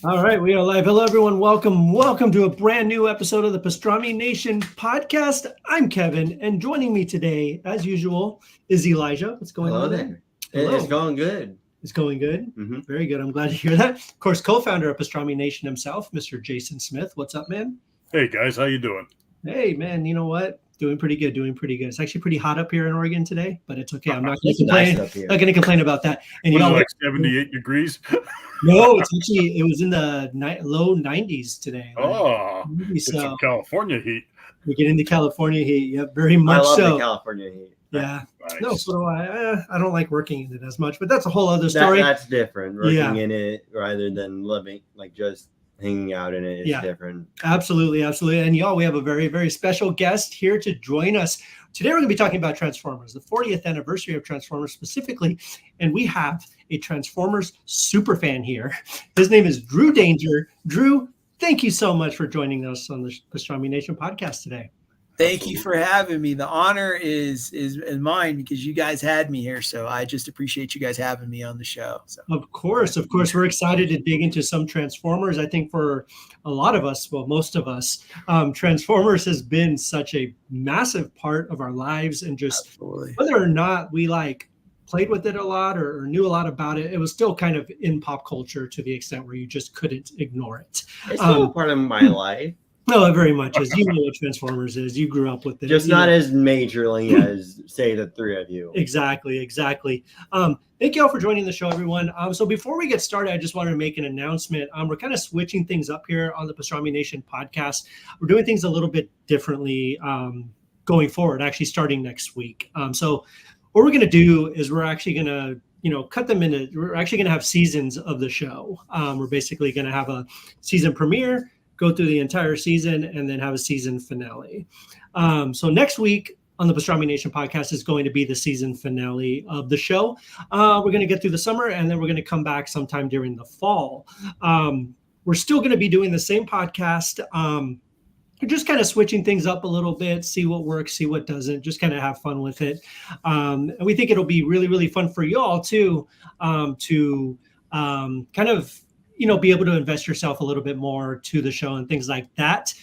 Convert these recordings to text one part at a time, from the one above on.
All right, we are live. Hello, everyone. Welcome to a brand new episode of the Pastrami Nation Podcast. I'm Kevin, and joining me today, as usual, is Elijah. What's going on there? Hello. It's going good. It's going good? Mm-hmm. Very good. I'm glad to hear that. Of course, co-founder of Pastrami Nation himself, Mr. Jason Smith. What's up, man? Hey, guys. How you doing? Hey, man. You know what? Doing pretty good. It's actually pretty hot up here in Oregon today, but it's okay. I'm not going to complain. Not going to complain about that. And you know, like 78 degrees. No, it was in the low 90s today. It's some California heat. We get into California heat. Yeah, very much so. I love the California heat. Yeah. Nice. No, so do I. I don't like working in it as much, but that's a whole other story. That's different. Working in it rather than living, like just hanging out in it is different. Absolutely. And y'all, we have a very, very special guest here to join us. Today, we're going to be talking about Transformers, the 40th anniversary of Transformers specifically. And we have a Transformers super fan here. His name is Drew Danger. Drew, thank you so much for joining us on the Pastrami Nation podcast today. Thank you for having me. The honor is mine because you guys had me here. So I just appreciate you guys having me on the show. So. Of course. We're excited to dig into some Transformers. I think for a lot of us, well, most of us, Transformers has been such a massive part of our lives, and just Absolutely. Whether or not we played with it a lot or knew a lot about it, it was still kind of in pop culture to the extent where you just couldn't ignore it. It's still part of my life. No, it very much is. You know what Transformers is. You grew up with it. Just not as majorly as, say, the three of you. Exactly. Thank you all for joining the show, everyone. So before we get started, I just wanted to make an announcement. We're kind of switching things up here on the Pastrami Nation podcast. We're doing things a little bit differently going forward, actually starting next week. So what we're going to do is we're actually going to cut them into, we're actually going to have seasons of the show. We're basically going to have a season premiere, go through the entire season, and then have a season finale. So next week on the Pastrami Nation podcast is going to be the season finale of the show. We're going to get through the summer, and then we're going to come back sometime during the fall. We're still going to be doing the same podcast. We're just kind of switching things up a little bit, see what works, see what doesn't, just kind of have fun with it. And we think it'll be really, really fun for y'all too, to kind of be able to invest yourself a little bit more to the show and things like that.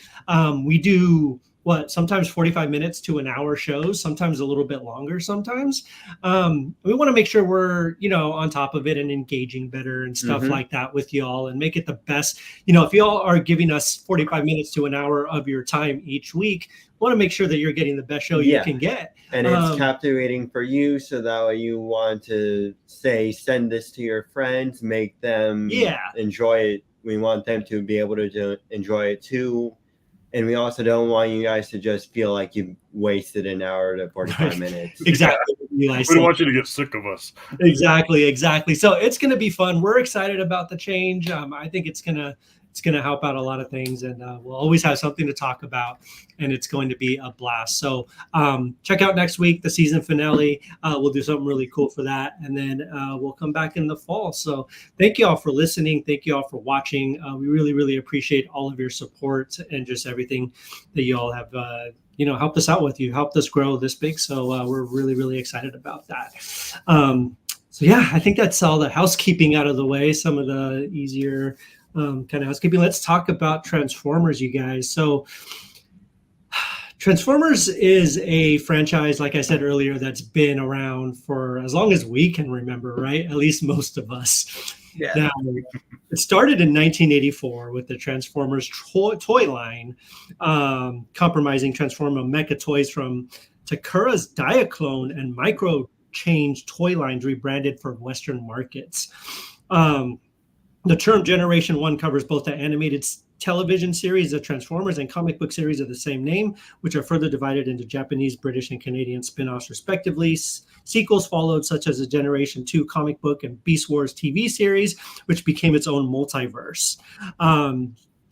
We do sometimes 45 minutes to an hour shows, sometimes a little bit longer sometimes. We want to make sure we're, on top of it and engaging better and stuff like that with y'all, and make it the best. If y'all are giving us 45 minutes to an hour of your time each week, we want to make sure that you're getting the best show you can get. And it's captivating for you, so that way you want to send this to your friends, make them enjoy it. We want them to be able to enjoy it too. And we also don't want you guys to just feel like you've wasted an hour to 45 minutes. Exactly. We don't want you to get sick of us. Exactly. So it's going to be fun. We're excited about the change. I think it's going to help out a lot of things, and we'll always have something to talk about, and it's going to be a blast. So check out next week, the season finale. We'll do something really cool for that, and then we'll come back in the fall. So thank you all for listening. Thank you all for watching. We really, really appreciate all of your support and just everything that you all have helped us out with. You helped us grow this big. So we're really, really excited about that. So yeah, I think that's all the housekeeping out of the way, some of the easier kind of housekeeping. Let's talk about Transformers, you guys. So Transformers is a franchise, like I said earlier, that's been around for as long as we can remember, right? At least most of us. Yeah. Now, it started in 1984 with the Transformers toy line, compromising Transformer mecha toys from Takara's Diaclone and Micro Change toy lines rebranded for Western markets. The term Generation 1 covers both the animated television series of Transformers and comic book series of the same name, which are further divided into Japanese, British, and Canadian spin-offs respectively. Sequels followed, such as the Generation 2 comic book and Beast Wars TV series, which became its own multiverse.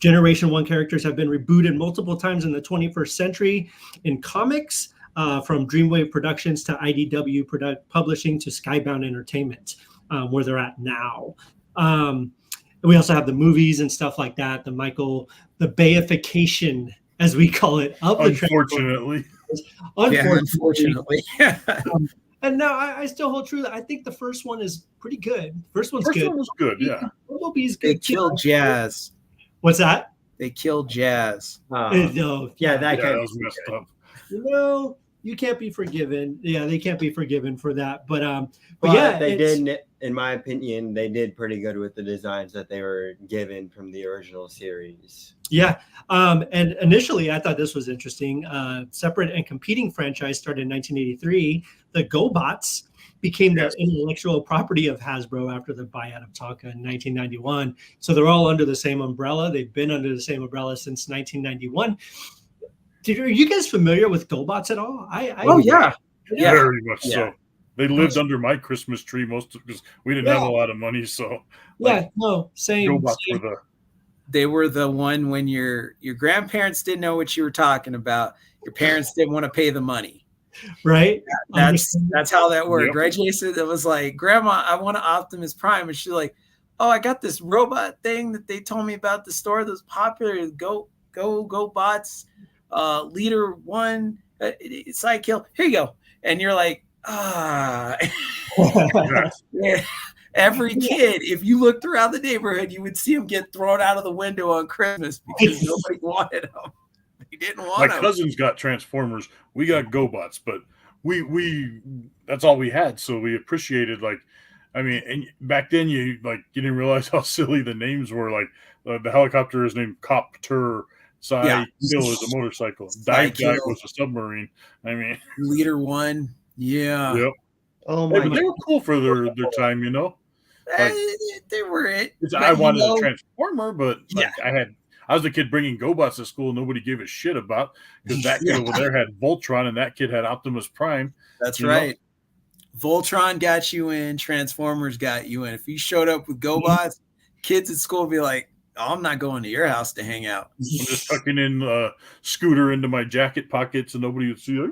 Generation 1 characters have been rebooted multiple times in the 21st century in comics, from Dreamwave Productions to IDW Publishing to Skybound Entertainment, where they're at now. We also have the movies and stuff like that. The Bayification, as we call it, of the Unfortunately. Unfortunately. And now I still hold true that I think the first one is pretty good. First one's good. One was good, yeah. Bumblebee's They good. killed Jazz. What's that? They killed Jazz. No, that was messed up. You can't be forgiven. Yeah, they can't be forgiven for that. But yeah, they did. In my opinion, they did pretty good with the designs that they were given from the original series. Yeah, and initially I thought this was interesting. Separate and competing franchise started in 1983. The GoBots became the intellectual property of Hasbro after the buyout of Tonka in 1991. So they're all under the same umbrella. They've been under the same umbrella since 1991. Are you guys familiar with GoBots at all? Yeah. Very much so. They lived under my Christmas tree because we didn't have a lot of money. So same. GoBots they were the one when your grandparents didn't know what you were talking about. Your parents didn't want to pay the money. Right. That's how that worked. Right, Jason? It was like, Grandma, I want an Optimus Prime. And she's like, oh, I got this robot thing that they told me about the store that was popular. GoBots, Leader 1, Sidekill. Here you go. And you're like, yeah. Every kid, if you look throughout the neighborhood, you would see them get thrown out of the window on Christmas because nobody wanted them. They didn't want them. My cousins got Transformers. We got GoBots, but we that's all we had. So we appreciated, and back then you didn't realize how silly the names were. Like the helicopter is named Copter. Sidekill is a motorcycle. Guy was a submarine. Leader 1. Yeah. Yep. Oh my! But they were cool for their time, They were it. I wanted a Transformer, but I was a kid bringing GoBots to school. Nobody gave a shit about because that kid over there had Voltron and that kid had Optimus Prime. That's right. Voltron got you in. Transformers got you in. If you showed up with GoBots, kids at school would be like, oh, I'm not going to your house to hang out. I'm just tucking in Scooter into my jacket pockets and nobody would see it.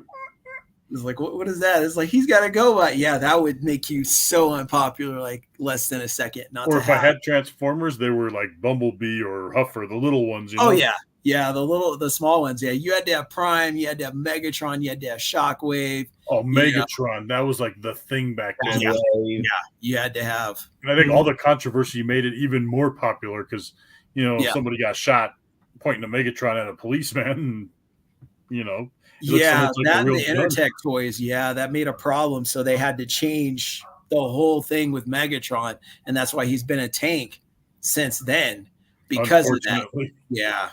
It's like, what is that? It's like, he's got a GoBot. Yeah, that would make you so unpopular, like less than a second. Or if I had Transformers, they were like Bumblebee or Huffer, the little ones. Oh, yeah. Yeah, the small ones. Yeah, you had to have Prime, you had to have Megatron, you had to have Shockwave. Oh, Megatron. That was like the thing back then. Yeah, you had to have. And I think all the controversy made it even more popular because, somebody got shot pointing a Megatron at a policeman and, that and the Intertech toys, that made a problem. So they had to change the whole thing with Megatron, and that's why he's been a tank since then because of that. Yeah,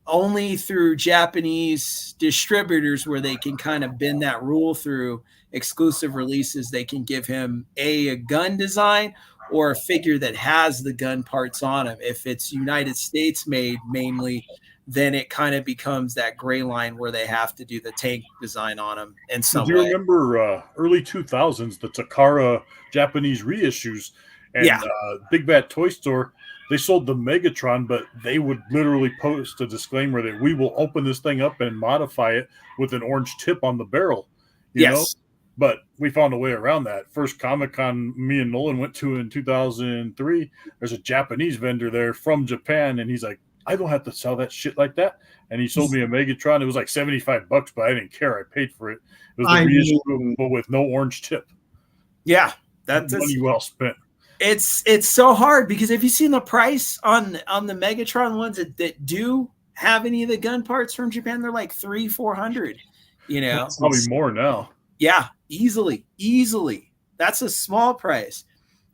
only through Japanese distributors where they can kind of bend that rule through exclusive releases. They can give him a gun design or a figure that has the gun parts on him. If it's United States made mainly, then it kind of becomes that gray line where they have to do the tank design on them in some way. Do you remember early 2000s, the Takara Japanese reissues and Big Bad Toy Store, they sold the Megatron, but they would literally post a disclaimer that we will open this thing up and modify it with an orange tip on the barrel, you know? But we found a way around that. First Comic-Con me and Nolan went to in 2003, there's a Japanese vendor there from Japan, and he's like, I don't have to sell that shit like that. And he sold me a Megatron. It was like $75, but I didn't care. I paid for it. It was the reissue, but with no orange tip. Yeah, that's money well spent. It's so hard because if you've seen the price on the Megatron ones that do have any of the gun parts from Japan, they're like $300-$400. It's probably more now. Yeah, easily. That's a small price.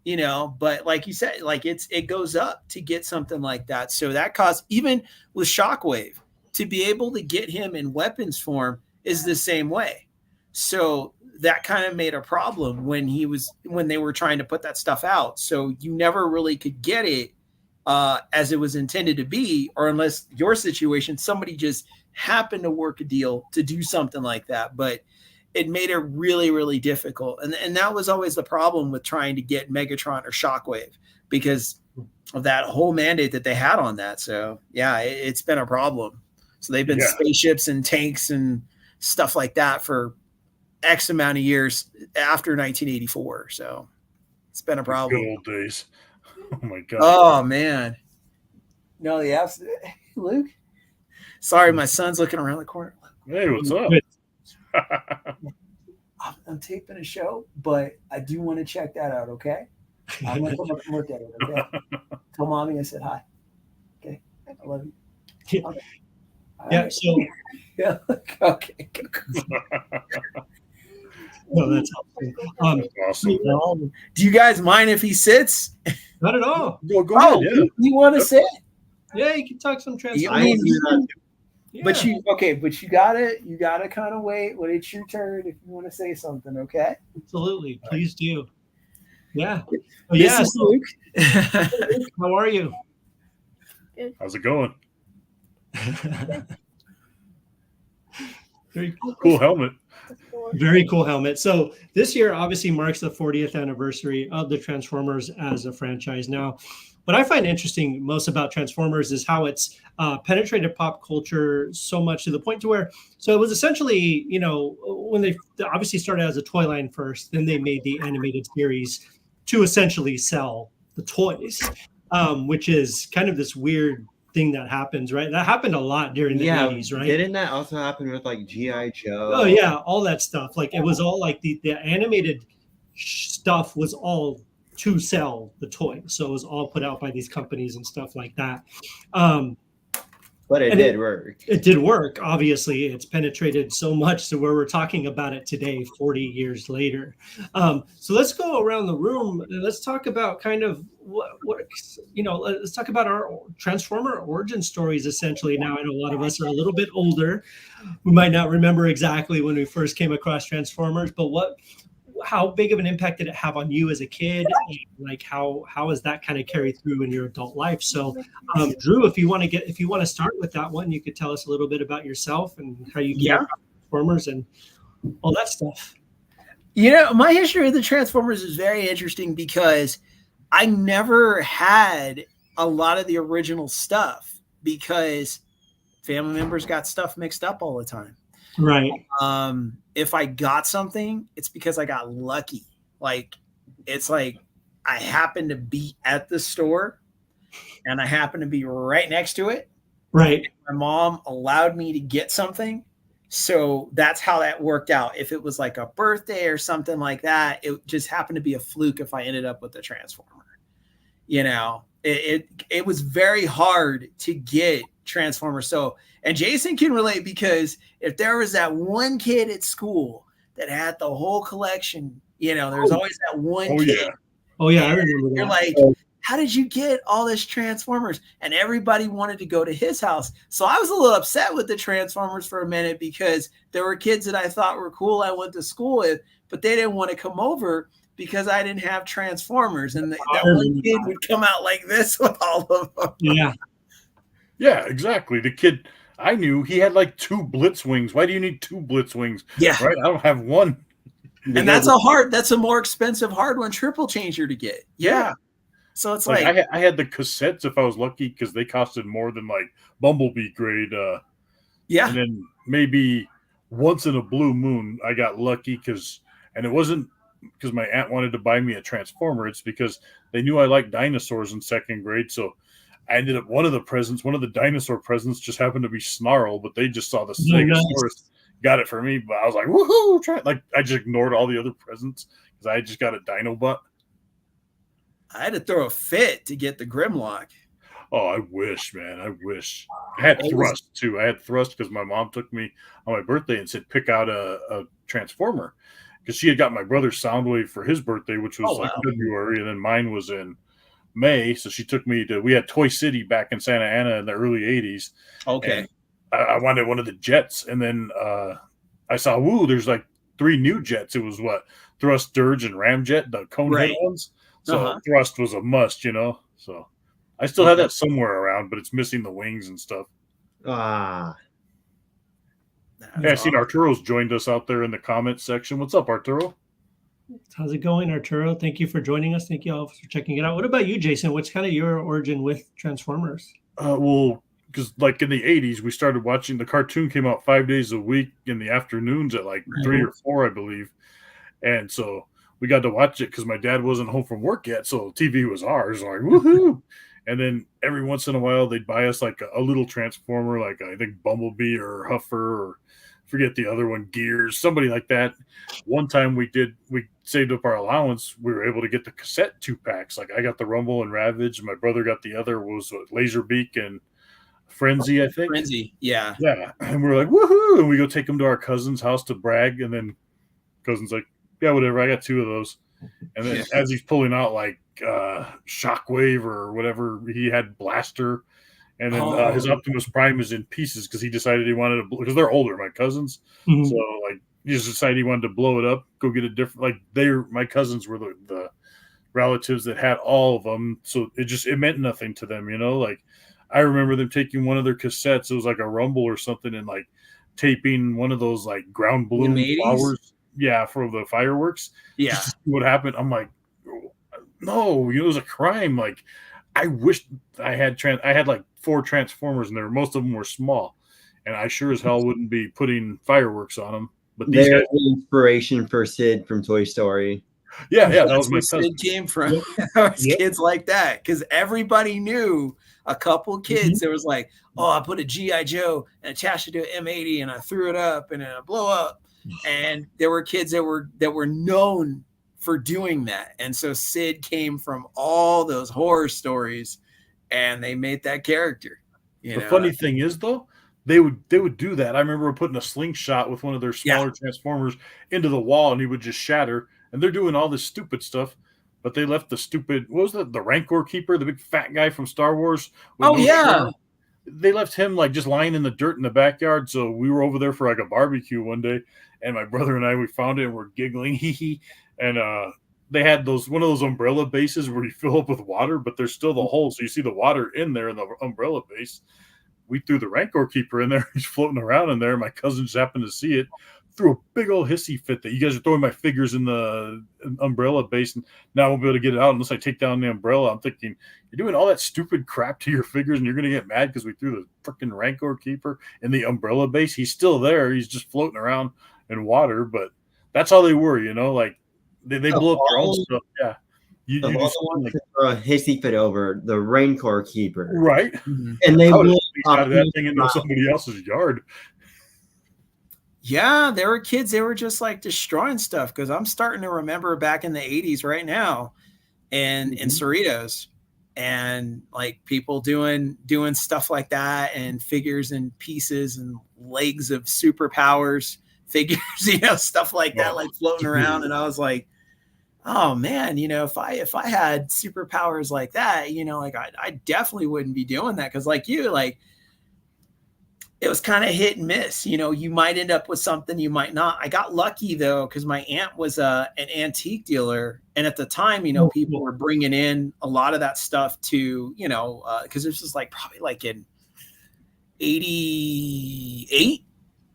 But like you said, like it goes up to get something like that. So that costs, even with Shockwave, to be able to get him in weapons form is the same way. So that kind of made a problem when they were trying to put that stuff out. So you never really could get it as it was intended to be, or unless your situation, somebody just happened to work a deal to do something like that. But it made it really, really difficult. And that was always the problem with trying to get Megatron or Shockwave because of that whole mandate that they had on that. So, it's been a problem. So they've been spaceships and tanks and stuff like that for X amount of years after 1984. So it's been a problem. Good old days. Oh, my God. Oh, man. No, Luke? Sorry, my son's looking around the corner. Hey, what's up? I'm taping a show, but I do want to check that out. Okay, I'm gonna come up and look at it. Okay, tell mommy I said hi. Okay, I love you. Yeah. Okay. Yeah. Right. So yeah. Okay. no, that's awesome. Do you guys mind if he sits? Not at all. Go ahead. Yeah. You want to sit? Yeah, you can talk some Transformers. I mean, yeah. but you gotta kind of wait when it's your turn if you want to say something. Okay. Absolutely, please do. Yeah. Oh, This yeah. is Luke. How are you? Good. How's it going? Very Cool helmet. Very cool helmet. So this year obviously marks the 40th anniversary of the Transformers as a franchise. Now, what I find interesting most about Transformers is how it's penetrated pop culture so much to the point to where, so it was essentially, when they obviously started as a toy line first, then they made the animated series to essentially sell the toys, which is kind of this weird thing that happens, right? That happened a lot during the 80s, right? Didn't that also happen with like G.I. Joe? Oh yeah, all that stuff. Like it was all like the animated stuff was all to sell the toy. So it was all put out by these companies and stuff like that. But it did work. It did work. Obviously, it's penetrated so much to where we're talking about it today, 40 years later. So let's go around the room and let's talk about kind of let's talk about our Transformer origin stories. Essentially, now I know a lot of us are a little bit older. We might not remember exactly when we first came across Transformers, but how big of an impact did it have on you as a kid? And like how has that kind of carried through in your adult life? So Drew, if you want to start with that one, you could tell us a little bit about yourself and how you came across Transformers and all that stuff. My history of the Transformers is very interesting because I never had a lot of the original stuff because family members got stuff mixed up all the time. Right. If I got something, it's because I got lucky. Like, it's like I happened to be at the store and I happened to be right next to it. Right. My mom allowed me to get something. So that's how that worked out. If it was like a birthday or something like that, it just happened to be a fluke if I ended up with a Transformer. It was very hard to get Transformers. So, and Jason can relate because if there was that one kid at school that had the whole collection, there's always that one kid. Yeah. Oh yeah, I remember that. You're like, how did you get all this Transformers? And everybody wanted to go to his house. So I was a little upset with the Transformers for a minute because there were kids that I thought were cool I went to school with, but they didn't want to come over because I didn't have Transformers. And that one kid would come out like this with all of them. Yeah. Yeah, exactly. The kid I knew, he had like 2 Blitzwings. Why do you need 2 Blitzwings? Yeah. Right? I don't have one. And that's a more expensive hard one triple changer to get. Yeah. So it's like I had the cassettes if I was lucky because they costed more than like Bumblebee grade. And then maybe once in a blue moon, I got lucky and it wasn't because my aunt wanted to buy me a Transformer. It's because they knew I liked dinosaurs in 2nd grade. So I ended up one of the dinosaur presents just happened to be Snarl, but they just saw the Stegosaurus, got it for me. But I was like, woohoo! I just ignored all the other presents because I just got a Dino butt. I had to throw a fit to get the Grimlock. Oh, I wish, man. I wish. I had Thrust too. I had Thrust because my mom took me on my birthday and said, pick out a Transformer. Because she had got my brother Soundwave for his birthday, which was February, and then mine was in May. So she took me we had Toy City back in Santa Ana in the early 80s. Okay. I wanted one of the jets. And then I saw, there's like 3 new jets. It was Thrust, Dirge, and Ramjet, the Conehead ones. So Thrust was a must, So I still have that somewhere around, but it's missing the wings and stuff. I seen Arturo's joined us out there in the comments section. What's up, Arturo? How's it going, Arturo? Thank you for joining us. Thank you all for checking it out. What about you, Jason? What's kind of your origin with Transformers? Because like in the 80s, we started watching the cartoon came out 5 days a week in the afternoons at like 3 or 4, I believe. And so we got to watch it because my dad wasn't home from work yet. So TV was ours. Like, woohoo. And then every once in a while, they'd buy us like a little Transformer, like I think Bumblebee or Huffer or forget the other one, Gears, somebody like that. One time we saved up our allowance. We were able to get the cassette 2-packs. Like I got the Rumble and Ravage, and my brother got the other was Laserbeak and Frenzy, I think. Frenzy, yeah. Yeah. And we're like, woohoo! And we go take them to our cousin's house to brag, and then cousin's like, yeah, whatever, I got 2 of those. And then as he's pulling out like Shockwave or whatever, he had Blaster. And then his Optimus Prime is in pieces because he decided he wanted to, because they're older, my cousins. Mm-hmm. So like he just decided he wanted to blow it up, go get a different, like my cousins were the relatives that had all of them. So it meant nothing to them, Like I remember them taking one of their cassettes. It was like a Rumble or something, and like taping one of those like ground balloon flowers. Yeah, for the fireworks. Yeah. Just to see what happened. I'm like, no, it was a crime. Like I wished I had like 4 Transformers in there. Most of them were small, and I sure as hell wouldn't be putting fireworks on them. But these guys, the inspiration for Sid from Toy Story. Yeah, that was my cousin. Sid came from kids like that, because everybody knew a couple kids. There was like, oh, I put a GI Joe and attached it to an M80, and I threw it up, and it blew up. And there were kids that were known for doing that, and so Sid came from all those horror stories, and they made that character. The funny thing is, though, they would do that. I remember putting a slingshot with one of their smaller Transformers into the wall, and he would just shatter. And they're doing all this stupid stuff, but they left the stupid. What was that? The Rancor Keeper, the big fat guy from Star Wars. They left him like just lying in the dirt in the backyard. So we were over there for like a barbecue one day, and my brother and I, we found it and we're giggling, and they had one of those umbrella bases where you fill up with water, but there's still the hole, so you see the water in there in the umbrella base. We threw the Rancor Keeper in there. He's floating around in there. My cousin just happened to see it, threw a big old hissy fit that you guys are throwing my figures in the umbrella base, and now I won't be able to get it out unless I take down the umbrella. I'm thinking, you're doing all that stupid crap to your figures, and you're going to get mad because we threw the freaking Rancor Keeper in the umbrella base. He's still there. He's just floating around in water, but that's how they were, like they blew up their own stuff. Yeah. You just want to throw a hissy fit over the Rancor Keeper. Right. Mm-hmm. And they blew up that thing into somebody else's yard. Yeah, there were kids, they were just like destroying stuff, because I'm starting to remember back in the 80s right now, and in Cerritos, and like people doing stuff like that, and figures and pieces and legs of superpowers figures, stuff like that, like floating around. And I was like, oh man, if I had superpowers like that, like I definitely wouldn't be doing that, because like you, like it was kind of hit and miss. You might end up with something, you might not. I got lucky though, because my aunt was an antique dealer, and at the time, people were bringing in a lot of that stuff to, because this was like probably like in 88.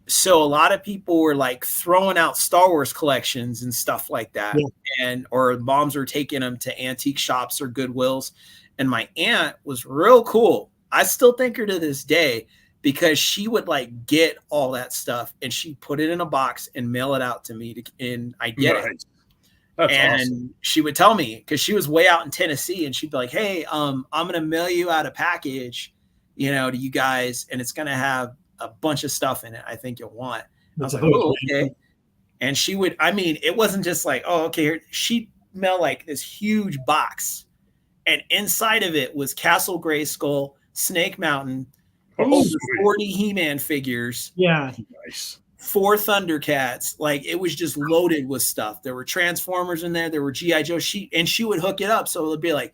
So a lot of people were like throwing out Star Wars collections and stuff like that. Yeah. Or moms were taking them to antique shops or Goodwills. And my aunt was real cool. I still think her to this day, because she would like get all that stuff and she put it in a box and mail it out to me and I get it. That's awesome. She would tell me, because she was way out in Tennessee, and she'd be like, hey, I'm going to mail you out a package, to you guys, and it's going to have a bunch of stuff in it I think you'll want. I was like, oh, okay. And she would, it wasn't just like, oh, okay. She'd mail like this huge box, and inside of it was Castle Grayskull, Snake Mountain, over 40 He-Man figures. Yeah. Nice. 4 Thundercats. Like it was just loaded with stuff. There were Transformers in there. There were G.I. Joe. She would hook it up. So it would be like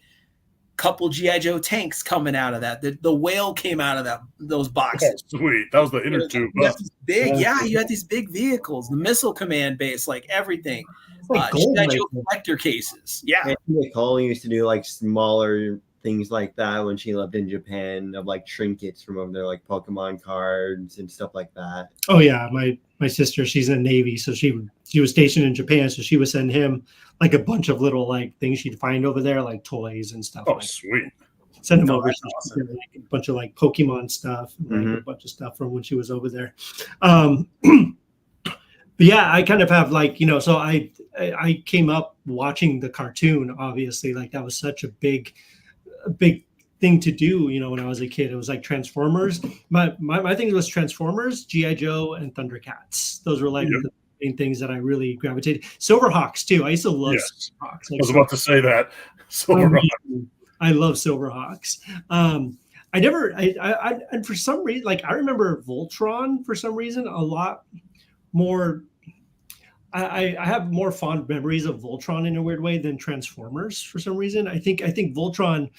couple G.I. Joe tanks coming out of that. The whale came out of those boxes. Oh, sweet. That was the inner tube. You had these big vehicles, the Missile Command base, like everything. Like G.I. Joe collector cases. Yeah. And Nicole used to do like smaller things like that when she lived in Japan, of like trinkets from over there, like Pokemon cards and stuff like that. Oh yeah, my sister, she's in the Navy, so she was stationed in Japan, so she would send him like a bunch of little like things she'd find over there, like toys and stuff. Oh, like sweet. Send him over awesome. Like a bunch of like Pokemon stuff, and like a bunch of stuff from when she was over there. But yeah, I kind of have like, so I came up watching the cartoon, obviously, like that was such a big thing to do, when I was a kid. It was like Transformers. My thing was Transformers, G.I. Joe, and Thundercats. Those were like the main things that I really gravitated. Silverhawks too. I used to love Silverhawks. I was about to say that. Silverhawks. I love Silverhawks. And for some reason, like I remember Voltron for some reason a lot more. I have more fond memories of Voltron in a weird way than Transformers for some reason. I think Voltron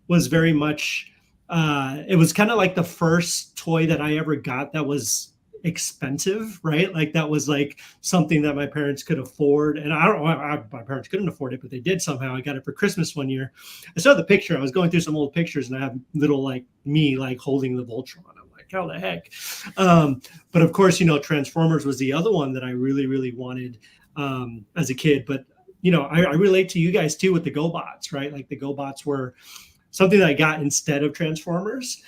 was very much. It was kind of like the first toy that I ever got that was expensive, right? Like that was like something that my parents could afford, and I don't know, my parents couldn't afford it, but they did somehow. I got it for Christmas one year. I saw the picture. I was going through some old pictures, and I have little like me like holding the Voltron. I'm like, how the heck? But of course, Transformers was the other one that I really, really wanted as a kid. But I relate to you guys too with the GoBots, right? Like the GoBots were something that I got instead of Transformers.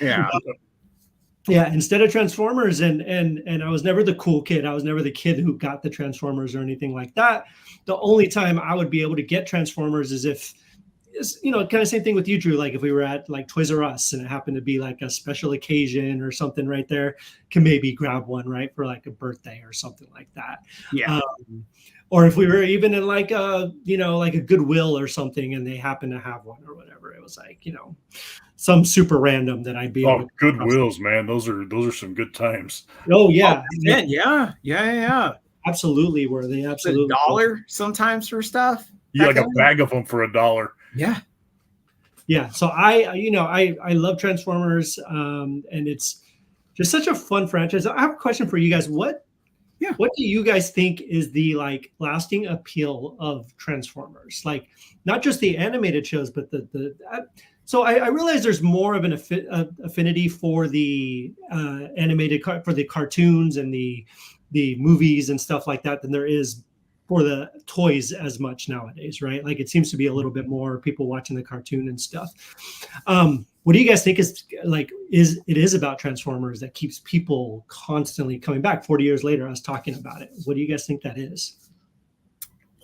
Yeah, instead of Transformers, and I was never the cool kid. I was never the kid who got the Transformers or anything like that. The only time I would be able to get Transformers is if, kind of same thing with you, Drew. Like if we were at like Toys R Us and it happened to be like a special occasion or something right there, can maybe grab one, right, for like a birthday or something like that. Yeah. Or if we were even in like a Goodwill or something and they happen to have one or whatever, it was like, some super random that I'd be able to Goodwills, man. Those are some good times. Oh yeah. Yeah. Absolutely. Were they absolutely $1 sometimes for stuff? Yeah, like a bag of them for $1. Yeah. Yeah. So I love Transformers. And it's just such a fun franchise. I have a question for you guys. What do you guys think is the like lasting appeal of Transformers? Like not just the animated shows, but so I realize there's more of an affinity for the for the cartoons and the movies and stuff like that than there is for the toys as much nowadays, right? Like it seems to be a little bit more people watching the cartoon and stuff. What do you guys think is about Transformers that keeps people constantly coming back 40 years later, us talking about it? What do you guys think that is?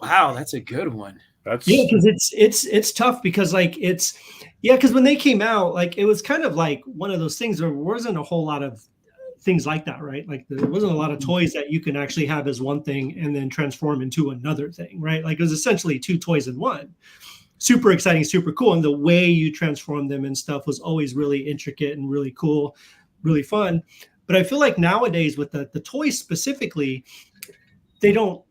Wow, that's a good one. Because it's tough because because when they came out, like it was kind of like one of those things. There wasn't a whole lot of things like that, right? Like there wasn't a lot of toys that you can actually have as one thing and then transform into another thing, right? Like it was essentially two toys in one. Super exciting, super cool. And the way you transform them and stuff was always really intricate and really cool, really fun. But I feel like nowadays with the toys specifically, they don't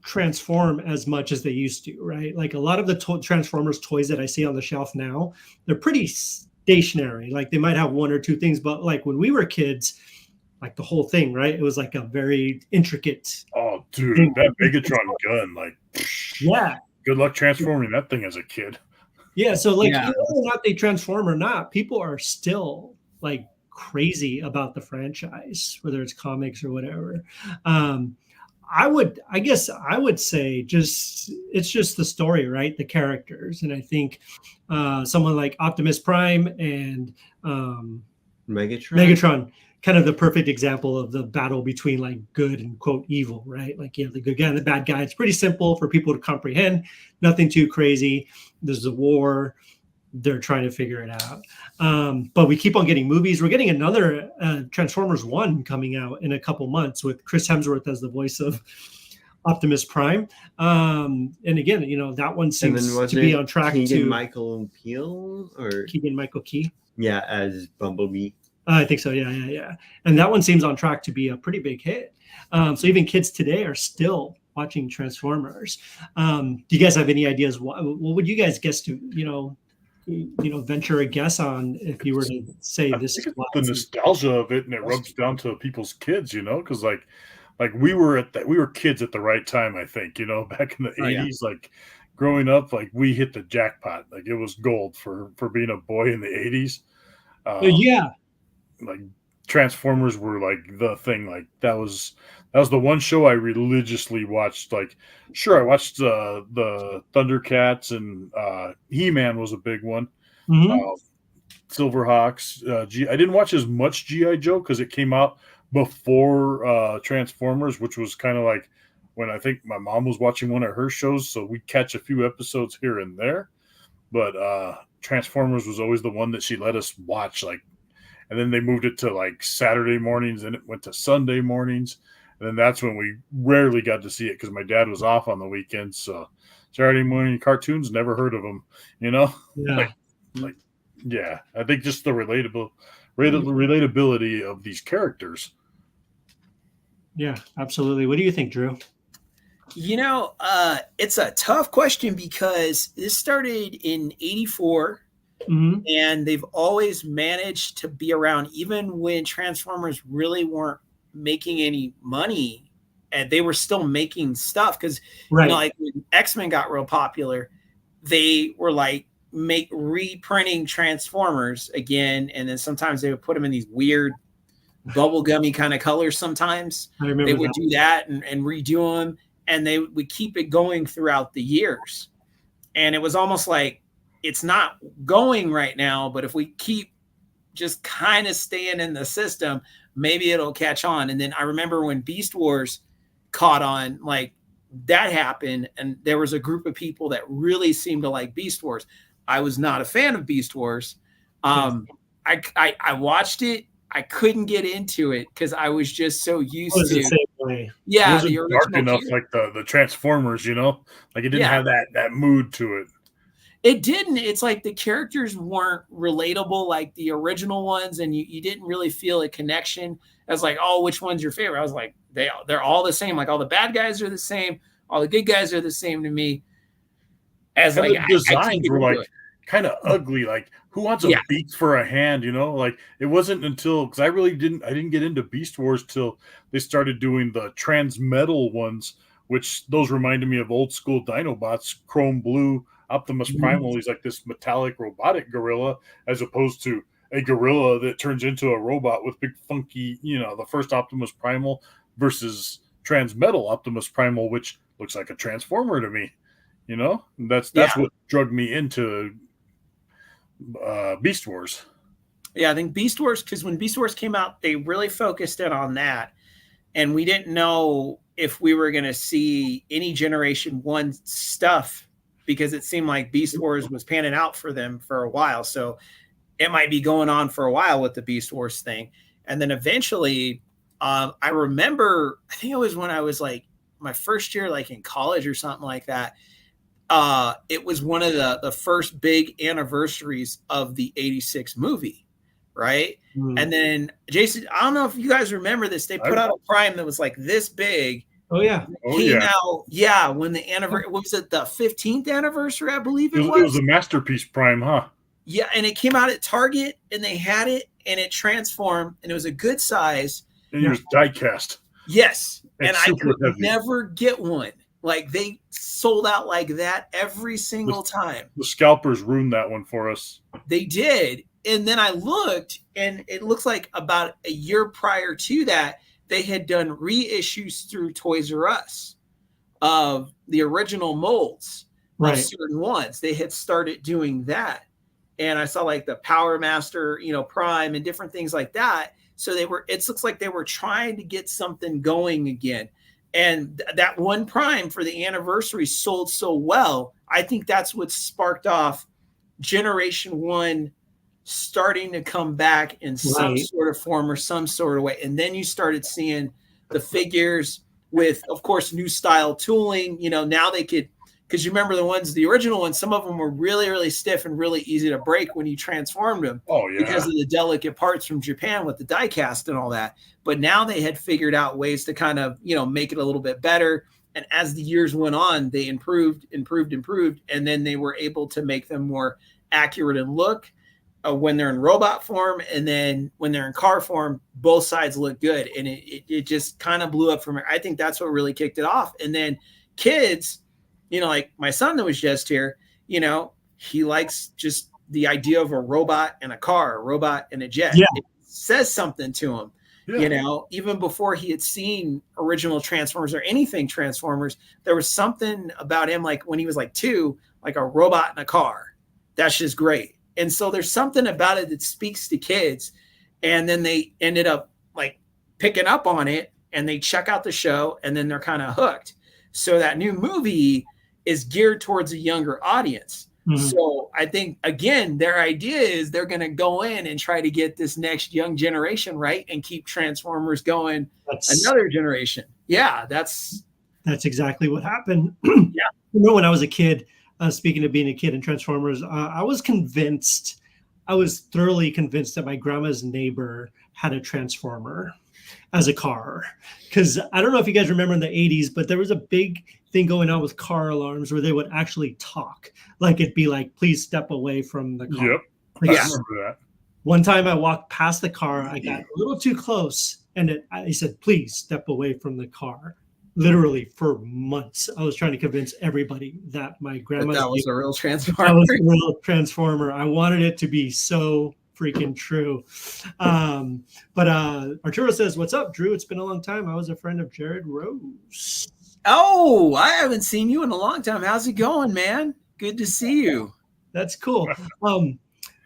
transform as much as they used to, right? Like a lot of the Transformers toys that I see on the shelf now, they're pretty stationary. Like they might have one or two things, but like when we were kids, like the whole thing, right? It was like a very intricate. Oh, dude, that Megatron gun, like, yeah. Good luck transforming that thing as a kid. Yeah, so like whether or not they transform or not, people are still like crazy about the franchise, whether it's comics or whatever. I guess I would say it's just the story, right? The characters. And I think someone like Optimus Prime and Megatron, kind of the perfect example of the battle between like good and quote evil, right? Like you have the good guy and the bad guy. It's pretty simple for people to comprehend, nothing too crazy. There's a war. They're trying to figure it out. But we keep on getting movies. We're getting another Transformers 1 coming out in a couple months with Chris Hemsworth as the voice of Optimus Prime. And again, that one seems to be on track Keegan-Michael Key. Yeah, as Bumblebee. I think so. Yeah. And that one seems on track to be a pretty big hit. So even kids today are still watching Transformers. Do you guys have any ideas? What would you guys guess to, venture a guess on if you were to say this? Is the nostalgia of it, and it rubs down to people's kids, because like we were kids at the right time. I think, back in the 80s, like growing up, like we hit the jackpot. Like it was gold for being a boy in the 80s. Like Transformers were like the thing. Like that was the one show I religiously watched. Like, sure, I watched the Thundercats and He-Man was a big one. Mm-hmm. Silverhawks. I didn't watch as much G.I. Joe because it came out before Transformers, which was kind of like when I think my mom was watching one of her shows, so we'd catch a few episodes here and there. but Transformers was always the one that she let us watch. Like, and then they moved it to like Saturday mornings, and it went to Sunday mornings, and then that's when we rarely got to see it because my dad was off on the weekends. So Saturday morning cartoons, never heard of them. Yeah. Yeah, I think just the relatability of these characters. Yeah, absolutely. What do you think, Drew? It's a tough question because this started in 84, and they've always managed to be around even when Transformers really weren't making any money, and they were still making stuff because, like when X-Men got real popular, they were like reprinting Transformers again, and then sometimes they would put them in these weird bubblegummy kind of colors. Sometimes they would do that and redo them, and they would keep it going throughout the years. And it was almost like it's not going right now, but if we keep just kind of staying in the system, maybe it'll catch on. And then I remember when Beast Wars caught on, like that happened, and there was a group of people that really seemed to like Beast Wars. I was not a fan of Beast Wars. I watched it. I couldn't get into it because I was just so used to. The same way. Yeah, it wasn't dark enough like the Transformers, like it didn't have that mood to it. It didn't. It's like the characters weren't relatable like the original ones, and you didn't really feel a connection. I was like, oh, which one's your favorite? I was like, they're all the same. Like all the bad guys are the same. All the good guys are the same to me. As and like the designs were like kind of ugly. Like who wants a beak for a hand? Like it wasn't until because I didn't get into Beast Wars till they started doing the Transmetal ones, which those reminded me of old school Dinobots, Chrome Blue, Optimus Primal. He's like this metallic robotic gorilla, as opposed to a gorilla that turns into a robot with big funky, the first Optimus Primal versus Transmetal Optimus Primal, which looks like a Transformer to me. That's what drug me into Beast Wars. Yeah, I think Beast Wars, because when Beast Wars came out, they really focused in on that. And we didn't know if we were going to see any Generation 1 stuff because it seemed like Beast Wars was panning out for them for a while. So it might be going on for a while with the Beast Wars thing. And then eventually, I remember, I think it was when I was like my first year, like in college or something like that. It was one of the first big anniversaries of the 86 movie, right? And then, Jason, I don't know if you guys remember this. They put out a Prime that was like this big. Oh, yeah. Came out, when the anniversary, what was it, the 15th anniversary, I believe it was? It was a Masterpiece Prime, huh? Yeah, and it came out at Target, and they had it, and it transformed, and it was a good size. And it was die cast. Yes, and I could heavy. Never get one. Like they sold out like that every single time. The scalpers ruined that one for us. They did. And then I looked, and it looks like about a year prior to that, they had done reissues through Toys R Us of the original molds of certain ones. They had started doing that. And I saw like the Power Master, Prime and different things like that. So it looks like they were trying to get something going again. And that one Prime for the anniversary sold so well. I think that's what sparked off Generation 1 starting to come back in some sort of form or some sort of way. And then you started seeing the figures with, of course, new style tooling. Now they could, because you remember the original ones, some of them were really, really stiff and really easy to break when you transformed them. Oh, yeah. Because of the delicate parts from Japan with the die cast and all that. But now they had figured out ways to kind of, make it a little bit better. And as the years went on, they improved. And then they were able to make them more accurate in look when they're in robot form. And then when they're in car form, both sides look good. And it just kind of blew up from it. I think that's what really kicked it off. And then kids, like my son that was just here, he likes just the idea of a robot and a car, a robot and a jet. Yeah. It says something to him. Yeah. Even before he had seen original Transformers or anything Transformers, there was something about him, like when he was like 2, like a robot in a car. That's just great. And so there's something about it that speaks to kids. And then they ended up like picking up on it and they check out the show and then they're kind of hooked. So that new movie is geared towards a younger audience. Mhm. So I think, again, their idea is they're going to go in and try to get this next young generation right and keep Transformers going another generation. Yeah, that's exactly what happened. Yeah. When I was a kid, speaking of being a kid in Transformers, I was thoroughly convinced that my grandma's neighbor had a Transformer as a car. Because I don't know if you guys remember in the 80s, but there was a big thing going on with car alarms where they would actually talk. Like it'd be like, please step away from the car. Yep. Like, I remember that. One time I walked past the car, I got a little too close, and I said, please step away from the car. Literally for months, I was trying to convince everybody that my grandma that was a real Transformer. That was a real Transformer. I wanted it to be so freaking true. But Arturo says, "What's up, Drew? It's been a long time. I was a friend of Jared Rose." Oh, I haven't seen you in a long time. How's it going, man? Good to see you. That's cool.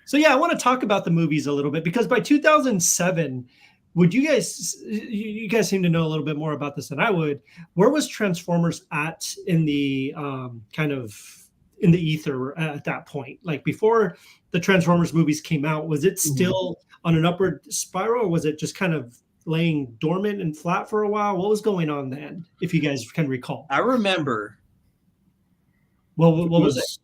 So yeah, I want to talk about the movies a little bit because by 2007. Would you guys seem to know a little bit more about this than I would. Where was Transformers at in the kind of in the ether at that point? Like before the Transformers movies came out, was it still on an upward spiral, or was it just kind of laying dormant and flat for a while? What was going on then, if you guys can recall? I remember. What was it?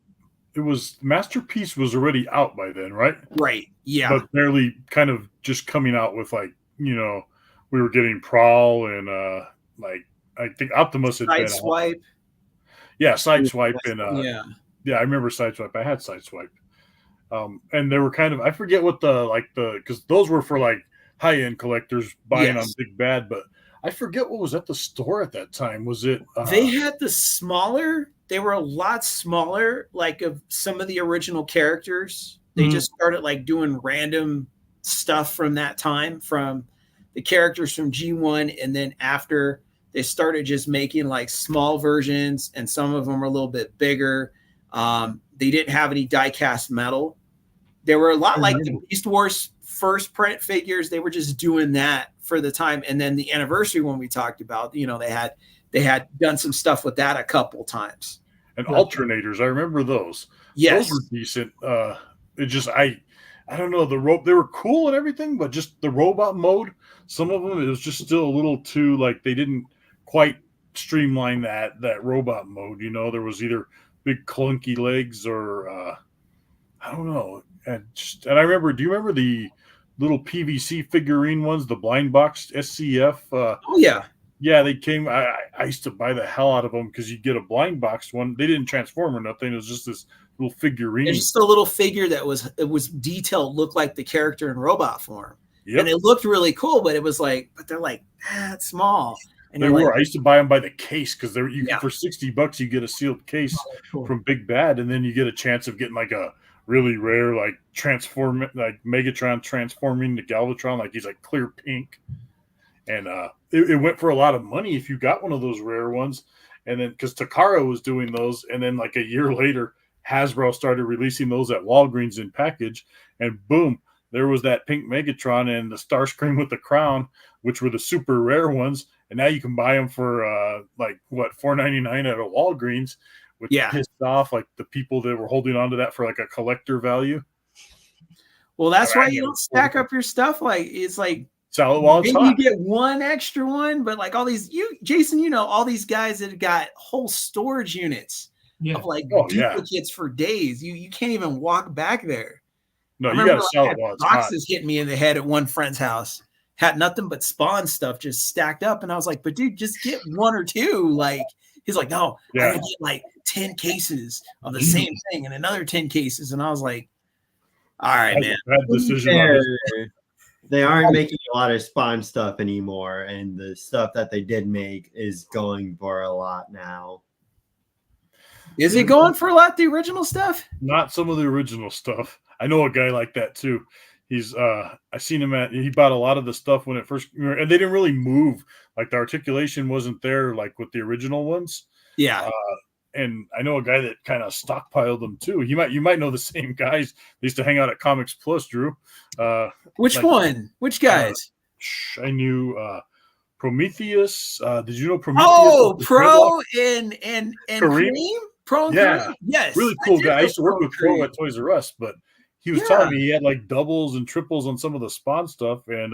It was Masterpiece was already out by then, right? Right. Yeah. But barely kind of just coming out with like, we were getting Prowl and I think Optimus had been Sideswipe. Yeah, Sideswipe and yeah, I remember Sideswipe. I had Sideswipe. And they were kind of, I forget what because those were for like high end collectors buying on Big Bad, but I forget what was at the store at that time. Was it? They had the smaller. They were a lot smaller, like of some of the original characters. They just started like doing random stuff from that time, from the characters from G1, and then after they started just making like small versions, and some of them were a little bit bigger. They didn't have any die-cast metal. They were a lot like the Beast Wars first print figures. They were just doing that for the time, and then the anniversary one we talked about, they had done some stuff with that a couple times. And alternators, I remember those. Yes, those were decent. It just I don't know, they were cool and everything, but just the robot mode, some of them, it was just still a little too, like, they didn't quite streamline that robot mode. There was either big clunky legs or I don't know. And I remember, do you remember the little PVC figurine ones, the blind box SCF? Oh yeah. Yeah, they came. I used to buy the hell out of them because you get a blind box one. They didn't transform or nothing. It was just this little figurine. It's just a little figure that was detailed, looked like the character in robot form. Yep. And it looked really cool, but they're like, that's small. And they were. like, I used to buy them by the case because for $60 you get a sealed case from Big Bad, and then you get a chance of getting like a really rare like Megatron transforming to Galvatron, like he's like clear pink. And it went for a lot of money if you got one of those rare ones. And then because Takara was doing those, and then like a year later, Hasbro started releasing those at Walgreens in package, and boom, there was that pink Megatron and the Starscream with the crown, which were the super rare ones. And now you can buy them for $4.99 at a Walgreens, which pissed off like the people that were holding on to that for like a collector value. Well, that's why you don't stack up your stuff. Like it's like, sell it while it's hot. You get one extra one, but like all these, Jason, all these guys that have got whole storage units of like duplicates for days. You can't even walk back there. No, you got to sell it while it's hot. Boxes hit me in the head at one friend's house. Had nothing but Spawn stuff just stacked up, and I was like, "But dude, just get one or two." Like he's like, "No, I'm gonna get like 10 cases of the same thing and another 10 cases," and I was like, "All right, man." Bad decision. They aren't making a lot of Spawn stuff anymore, and the stuff that they did make is going for a lot now. Is it going for a lot, the original stuff? Not some of the original stuff. I know a guy like that too. He's I seen him he bought a lot of the stuff when it first, and they didn't really move. Like the articulation wasn't there like with the original ones. Yeah. And I know a guy that kind of stockpiled them too. You might know the same guys. They used to hang out at Comics Plus, Drew. Which one? Which guys? I knew Prometheus. Did you know Prometheus? Oh, Pro and Kareem? Pro and Crew? Yes. Really cool guy. I used to work with Pro at Toys R Us, but he was telling me he had like doubles and triples on some of the Spawn stuff. And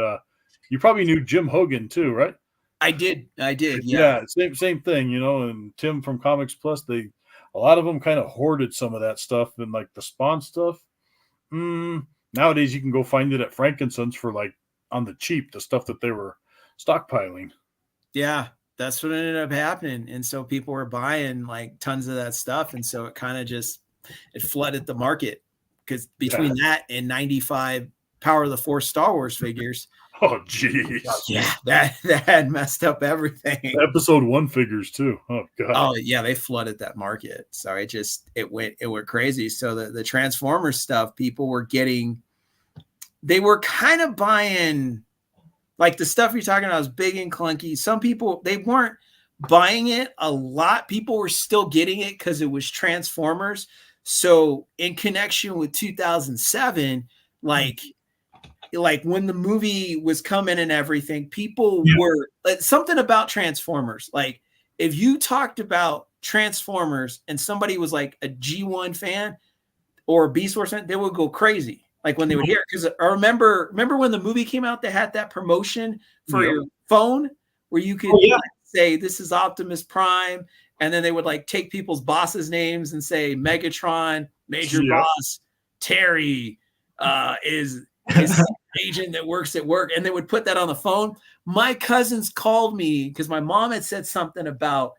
you probably knew Jim Hogan too, right? I did. Yeah, same thing, and Tim from Comics Plus, a lot of them kind of hoarded some of that stuff, and like the Spawn stuff. Nowadays you can go find it at Frankinson's for like on the cheap, the stuff that they were stockpiling. Yeah, that's what ended up happening. And so people were buying like tons of that stuff. And so it kind of it flooded the market, because between that and 95 Power of the Force Star Wars figures. Oh, geez. Yeah, that had messed up everything. Episode 1 figures too. Oh, God. Oh, yeah, they flooded that market. So it went crazy. So the Transformers stuff, people were they were kind of buying, like the stuff you're talking about is big and clunky. Some people, they weren't buying it a lot. People were still getting it because it was Transformers. So in connection with 2007, like when the movie was coming and everything, people were something about Transformers. Like if you talked about Transformers and somebody was like a G1 fan or a Beast Wars fan, they would go crazy. Like when they would hear it. Because I remember when the movie came out, they had that promotion for your phone where you could say, this is Optimus Prime. And then they would like take people's bosses' names and say Megatron, Major Boss, Terry is agent that works at work, and they would put that on the phone. My cousins called me because my mom had said something about,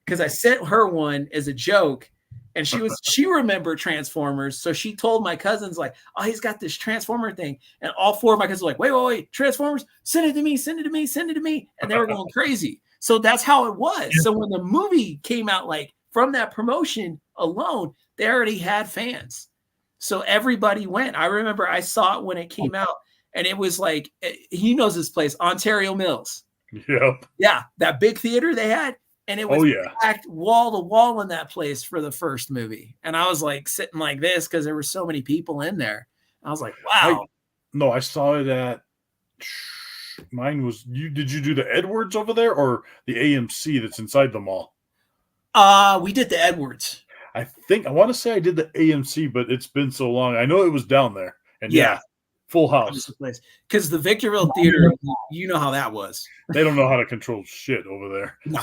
because I sent her one as a joke, and she remembered Transformers, so she told my cousins like, oh, he's got this Transformer thing, and all 4 of my cousins were like, wait, Transformers, send it to me, and they were going crazy. So that's how it was. So when the movie came out, like from that promotion alone, they already had fans. So everybody went. I remember I saw it when it came out, and it was like, he knows this place, Ontario Mills. Yep. Yeah, that big theater they had, and it was packed wall to wall in that place for the first movie. And I was like sitting like this because there were so many people in there. I was like, wow. I saw it at, mine was, did you do the Edwards over there or the AMC that's inside the mall? We did the Edwards. I want to say I did the AMC, but it's been so long. I know it was down there. And full house. Because the Victorville Theater, you know how that was. They don't know how to control shit over there. No.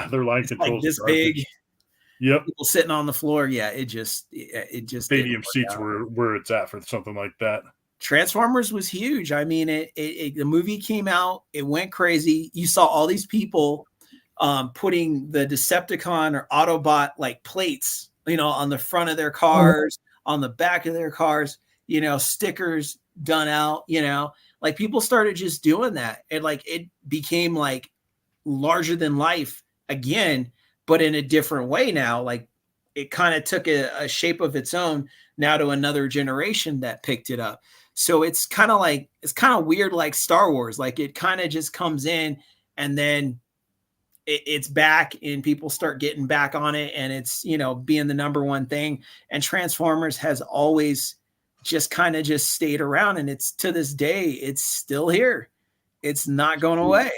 Their line controls. Like this big. Yep. People sitting on the floor. Yeah, it just stadium seats where it's at for something like that. Transformers was huge. I mean, the movie came out, it went crazy. You saw all these people putting the Decepticon or Autobot like plates, on the front of their cars, on the back of their cars, stickers done out, like people started just doing that. And like, it became like larger than life again, but in a different way now. Like it kind of took a shape of its own now to another generation that picked it up. So it's kind of weird, like Star Wars, like it kind of just comes in and then it's back and people start getting back on it, and it's, being the number one thing. And Transformers has always just kind of just stayed around, and it's to this day, it's still here. It's not going away.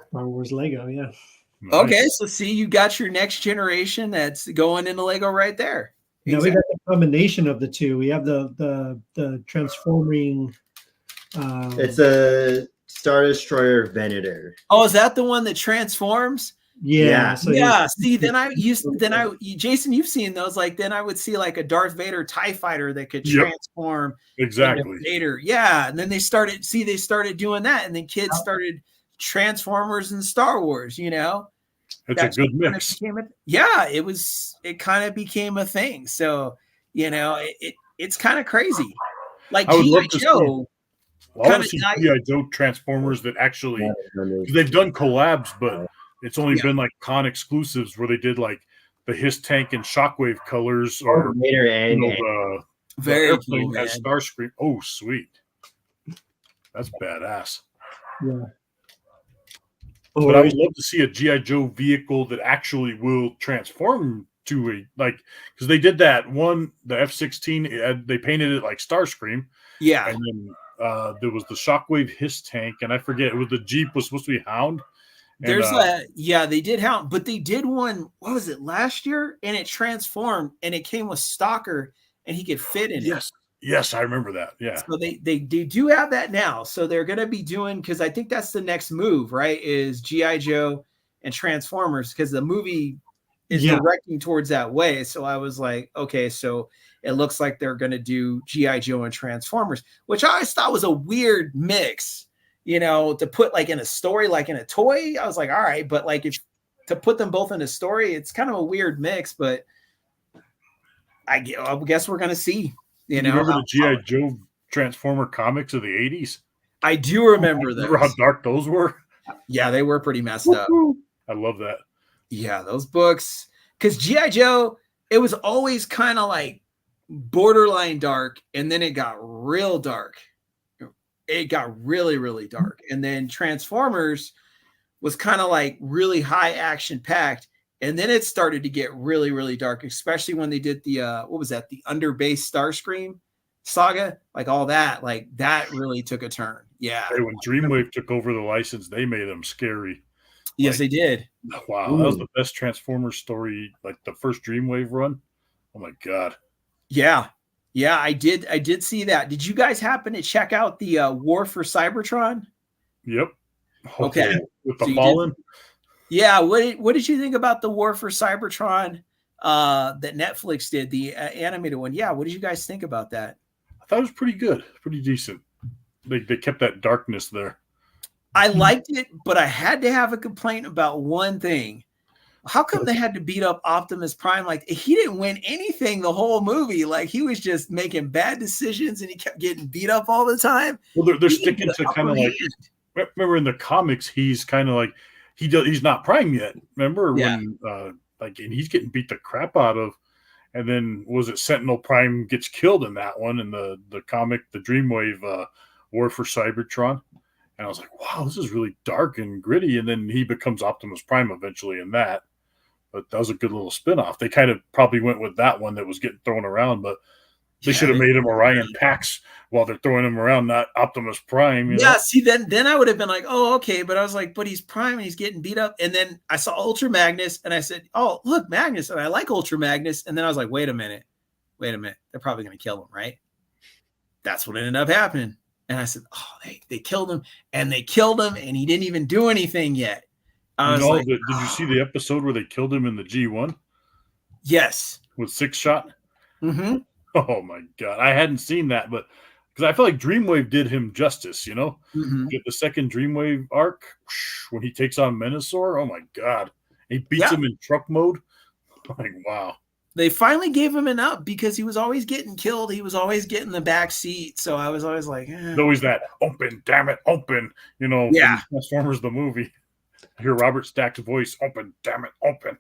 Star Wars Lego. Yeah. Nice. Okay. So see, you got your next generation that's going into Lego right there. Yeah, we got the combination of the two. We have the transforming. It's a Star Destroyer Venator. Oh, is that the one that transforms? Yeah. So see, Jason, you've seen those. Like, then I would see like a Darth Vader TIE fighter that could transform. Exactly. Vader. Yeah. And then they started doing that. And then kids started Transformers and Star Wars, It's a good mix. It kind of became a thing. So, it's kind of crazy. Like G.I. Joe. I want to see G.I. Joe Transformers that actually, they've done collabs, but it's only been like con exclusives where they did like the Hiss Tank and Shockwave colors, or the very airplane cool, has Starscream. Oh, sweet. That's badass. Yeah. But I would love to see a G.I. Joe vehicle that actually will transform to because they did that one, the F-16, they painted it like Starscream. Yeah. And then there was the Shockwave Hiss Tank, and I forget, the Jeep was supposed to be Hound, There's they did Hound, but they did one, what was it, last year? And it transformed and it came with Stalker and he could fit in it. Yes, I remember that. Yeah. So they do have that now. So they're going to be doing, because I think that's the next move, right? Is G.I. Joe and Transformers, because the movie is directing towards that way. So I was like, okay, so it looks like they're going to do G.I. Joe and Transformers, which I always thought was a weird mix. To put like in a story, like in a toy, I was like, all right, but like if to put them both in a story, it's kind of a weird mix, but I guess we're going to see, You remember the G.I. Joe Transformer comics of the 80s? I do remember those. Remember how dark those were? Yeah, they were pretty messed up. I love that. Yeah, those books, because G.I. Joe, it was always kind of like borderline dark, and then it got real dark. It got really, really dark. And then Transformers was kind of like really high action packed. And then it started to get really, really dark, especially when they did the, what was that? The Underbase Starscream saga, like all that, like that really took a turn. Yeah. Hey, when Dreamwave took over the license, they made them scary. Yes, they did. Wow. Ooh. That was the best Transformers story, like the first Dreamwave run. Oh my God. Yeah. Yeah, I did see that. Did you guys happen to check out the War for Cybertron? Yep. Okay. With the Fallen? Yeah. What did you think about the War for Cybertron that Netflix did, the animated one? Yeah. What did you guys think about that? I thought it was pretty good. Pretty decent. They kept that darkness there. I liked it, but I had to have a complaint about one thing. How come they had to beat up Optimus Prime? Like, he didn't win anything the whole movie. Like, he was just making bad decisions and he kept getting beat up all the time. Well, they're sticking to kind of like, remember in the comics, he's kind of like, he's not Prime yet. Remember when, and he's getting beat the crap out of, and then was it Sentinel Prime gets killed in that one in the comic, the Dreamwave War for Cybertron. And I was like, wow, this is really dark and gritty. And then he becomes Optimus Prime eventually in that. But that was a good little spinoff. They kind of probably went with that one that was getting thrown around, but they should have made him Orion Pax while they're throwing him around, not Optimus Prime. You know? See, then I would have been like, oh, okay. But I was like, but he's Prime and he's getting beat up. And then I saw Ultra Magnus and I said, oh, look, Magnus. And I like Ultra Magnus. And then I was like, wait a minute. They're probably going to kill him, right? That's what ended up happening. And I said, oh, they killed him. And they killed him and he didn't even do anything yet. Did you see the episode where they killed him in the G1? Yes. With 6-shot? Mm-hmm. Oh, my God. I hadn't seen that, but because I feel like Dreamwave did him justice, you know? Mm-hmm. Get the second Dreamwave arc when he takes on Menasor. Oh, my God. He beats him in truck mode. Like, wow. They finally gave him an up because he was always getting killed. He was always getting the back seat. So I was always like, There's always that, open, damn it, open. You know, Transformers the movie. I hear Robert Stack's voice, open, damn it, open.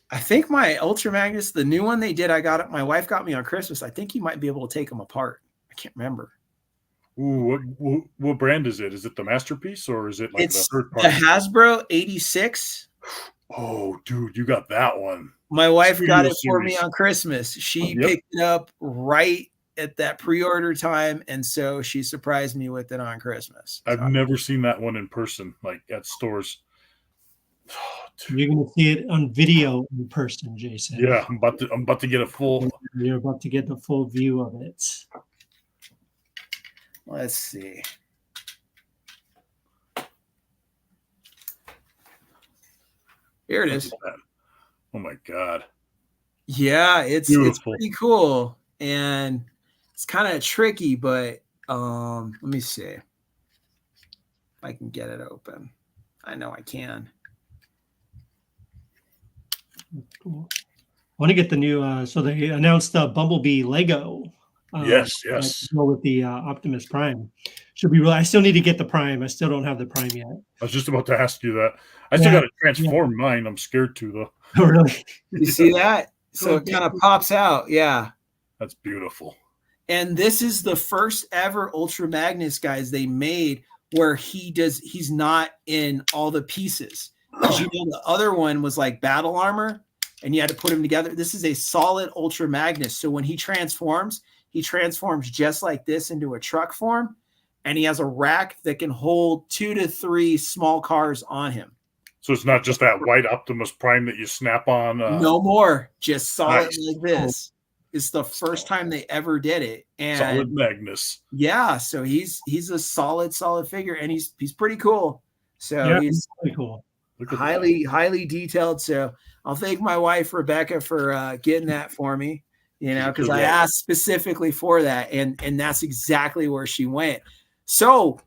I think my Ultra Magnus, the new one they did, my wife got me on Christmas. I think you might be able to take them apart. I can't remember. Ooh, what brand is it? Is it the Masterpiece or is it like it's the third party? The Hasbro 86. Oh, dude, you got that one. My wife got it for me on Christmas. She picked it up right at that pre-order time, and so she surprised me with it on Christmas. I've never seen that one in person, like at stores. You're going to see it on video in person, Jason. Yeah, I'm about to get a full. You're about to get the full view of it. Let's see. Here it is. Oh my God. Yeah, it's pretty cool, and it's kind of tricky, but let me see if I can get it open. I know I can. Cool. I want to get the new. So they announced the Bumblebee Lego. Yes. With the Optimus Prime. Should be. I still need to get the Prime. I still don't have the Prime yet. I was just about to ask you that. I still got to transform mine. I'm scared to though. Oh, really? You see that? So it kind of pops out. Yeah. That's beautiful. And this is the first ever Ultra Magnus, guys, they made where he's not in all the pieces. Because the other one was like battle armor and you had to put them together. This is a solid Ultra Magnus. So when he transforms just like this into a truck form. And he has a rack that can hold 2 to 3 small cars on him. So it's not just that white Optimus Prime that you snap on. No more. Just solid nice. like this. It's the first time they ever did it. And solid Magnus. Yeah, so he's a solid figure, and he's pretty cool. So he's pretty cool. Highly detailed. So I'll thank my wife Rebecca for getting that for me. Because I asked specifically for that, and that's exactly where she went. So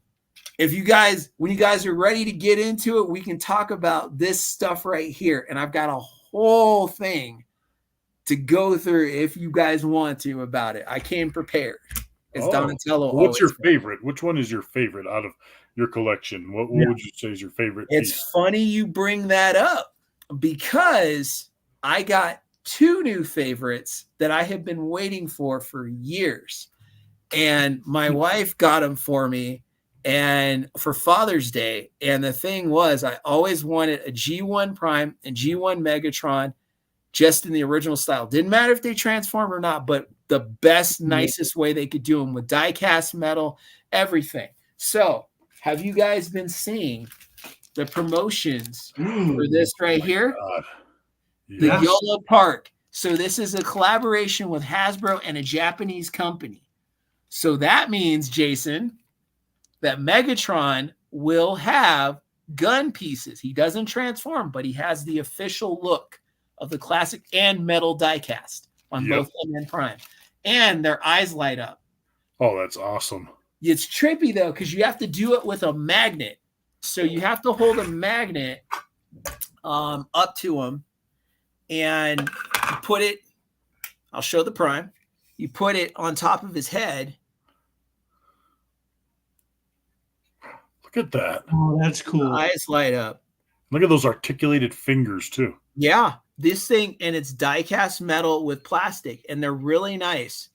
when you guys are ready to get into it, we can talk about this stuff right here. And I've got a whole thing to go through if you guys want to about it. I came prepared. It's Donatello. What's your favorite? Which one is your favorite out of your collection? What would you say is your favorite? It's funny you bring that up because I got 2 new favorites that I have been waiting for years. And my wife got them for me and for Father's Day. And the thing was, I always wanted a G1 Prime and G1 Megatron just in the original style. Didn't matter if they transformed or not, but the best, nicest way they could do them with die-cast metal, everything. So have you guys been seeing the promotions for this right here? Yes. The Yellow Park. So this is a collaboration with Hasbro and a Japanese company. So that means, Jason, that Megatron will have gun pieces. He doesn't transform, but he has the official look of the classic and metal diecast on both him and Prime. And their eyes light up. Oh, that's awesome. It's trippy, though, because you have to do it with a magnet. So you have to hold a magnet up to him, and you put it, I'll show the Prime. You put it on top of his head. Look at that. Oh, that's cool. Eyes light up. Look at those articulated fingers, too. Yeah. This thing, and it's die-cast metal with plastic, and they're really nice.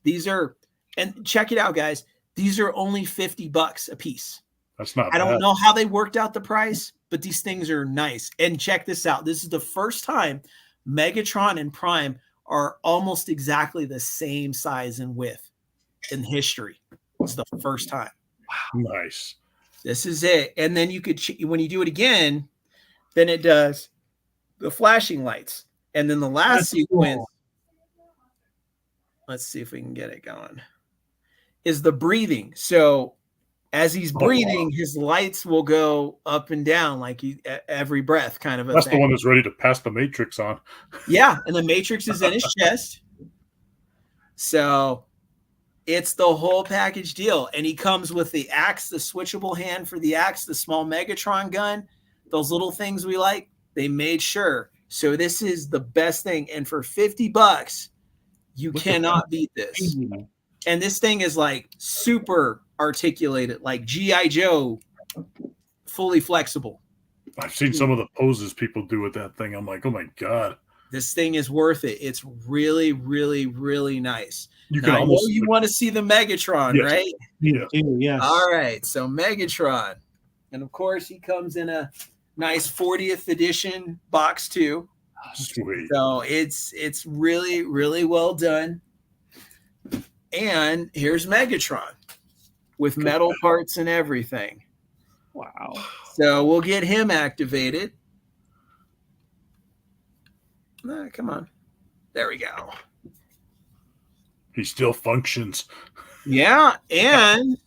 These are, and check it out, guys. These are only $50 a piece. That's not I bad. don't know how they worked out the price, but these things are nice. And check this out. This is the first time Megatron and Prime are almost exactly the same size and width in history. It's the first time. Wow. Nice. This is it. And then you could, when you do it again, then it does the flashing lights. And then the last sequence, let's see if we can get it going, is the breathing. So as he's breathing, his lights will go up and down like every breath kind of a That's thing. The one that's ready to pass the Matrix on. Yeah, and the Matrix is in his chest. So it's the whole package deal. And he comes with the axe, the switchable hand for the axe, the small Megatron gun, those little things we like. They made sure. So this is the best thing. And for $50, you cannot beat this. And this thing is like super articulated, like G.I. Joe, fully flexible. I've seen some of the poses people do with that thing. I'm like, oh my God. This thing is worth it. It's really, really, really nice. You can I know you want to see the Megatron, right? Yes. All right. So Megatron. And of course, he comes in a nice 40th edition box too. Sweet. So it's really, really well done. And here's Megatron with metal parts and everything. Wow. So we'll get him activated. Come on. There we go. He still functions. Yeah. And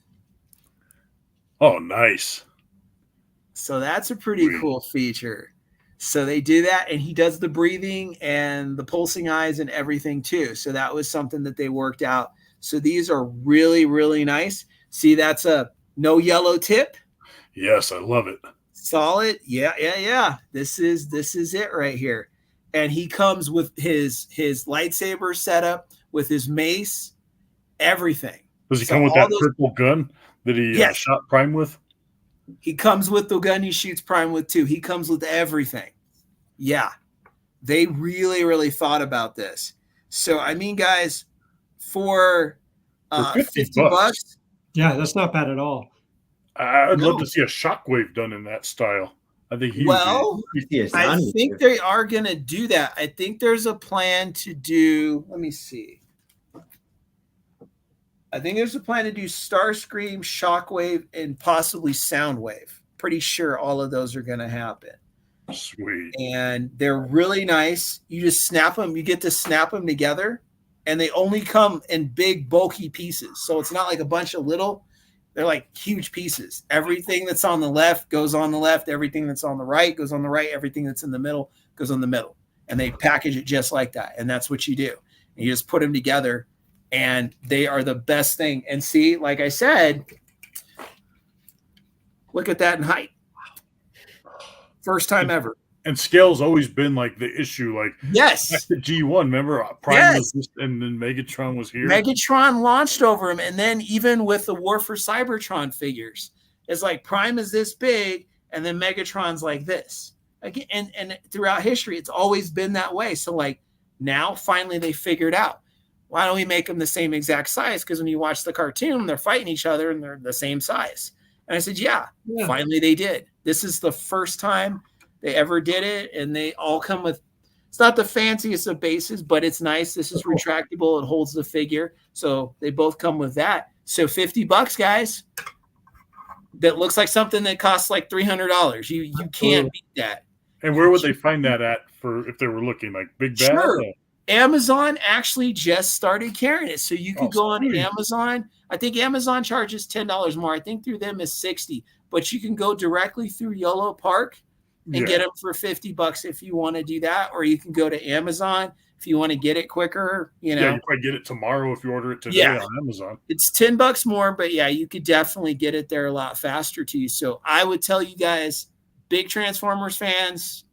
oh, nice. So that's a pretty cool feature. So they do that, and he does the breathing and the pulsing eyes and everything too. So that was something that they worked out. So these are really, really nice. See, that's a no yellow tip. Yes, I love it. Solid. Yeah. This is it right here. And he comes with his lightsaber setup, with his mace, everything. Does he come with that purple gun that he shot Prime with? He comes with the gun he shoots Prime with too. He comes with everything. Yeah. They really, really thought about this. So, I mean, guys, for $50. Yeah, that's not bad at all. I'd love to see a Shockwave done in that style. I think I think they are going to do that. I think there's a plan to do, let me see. I think there's a plan to do Starscream, Shockwave, and possibly Soundwave. Pretty sure all of those are going to happen. Sweet. And they're really nice. You just snap them. You get to snap them together, and they only come in big, bulky pieces. So it's not like a bunch of little. They're like huge pieces. Everything that's on the left goes on the left. Everything that's on the right goes on the right. Everything that's in the middle goes on the middle. And they package it just like that. And that's what you do. And you just put them together, and they are the best thing. And see, like I said, look at that in height. First time ever. And scale's always been like the issue. Like, yes, back to G1. Remember, Prime was this, and then Megatron was here. Megatron launched over him, and then even with the War for Cybertron figures, it's like Prime is this big, and then Megatron's like this. Again, and throughout history, it's always been that way. So like now, finally, they figured out, why don't we make them the same exact size? Because when you watch the cartoon, they're fighting each other, and they're the same size. And I said, yeah, finally they did. This is the first time they ever did it, and they all come with, it's not the fanciest of bases, but it's nice. This is retractable. It holds the figure. So they both come with that. So $50, guys. That looks like something that costs like $300. You can't beat that. And where would they find that at for if they were looking like Big Bad? Sure. Amazon actually just started carrying it. So you could go on Amazon. I think Amazon charges $10 more. I think through them is $60. But you can go directly through Yolo Park and get them for $50 if you want to do that. Or you can go to Amazon if you want to get it quicker. You know, you probably get it tomorrow if you order it today on Amazon. It's $10 more, but yeah, you could definitely get it there a lot faster too. So I would tell you guys, big Transformers fans,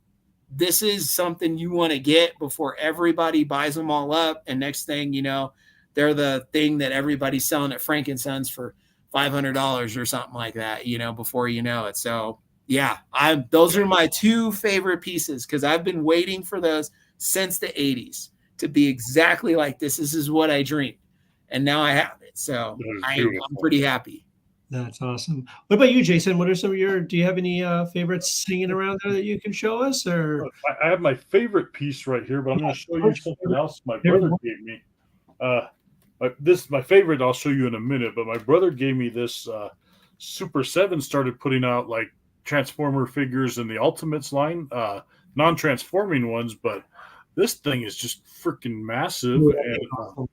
this is something you want to get before everybody buys them all up. And next thing you know, they're the thing that everybody's selling at Frank & Sons for $500 or something like that, you know, before you know it. So yeah, those are my two favorite pieces, because I've been waiting for those since the 80s to be exactly like this. This is what I dreamed. And now I have it. So I'm pretty happy. That's awesome. What about you, Jason? What are some of do you have any favorites hanging around there that you can show us? Or I have my favorite piece right here, but I'm going to show you something else my brother gave me. My favorite I'll show you in a minute, but my brother gave me this. Super 7 started putting out like Transformer figures in the Ultimates line, non-transforming ones, but this thing is just freaking massive. And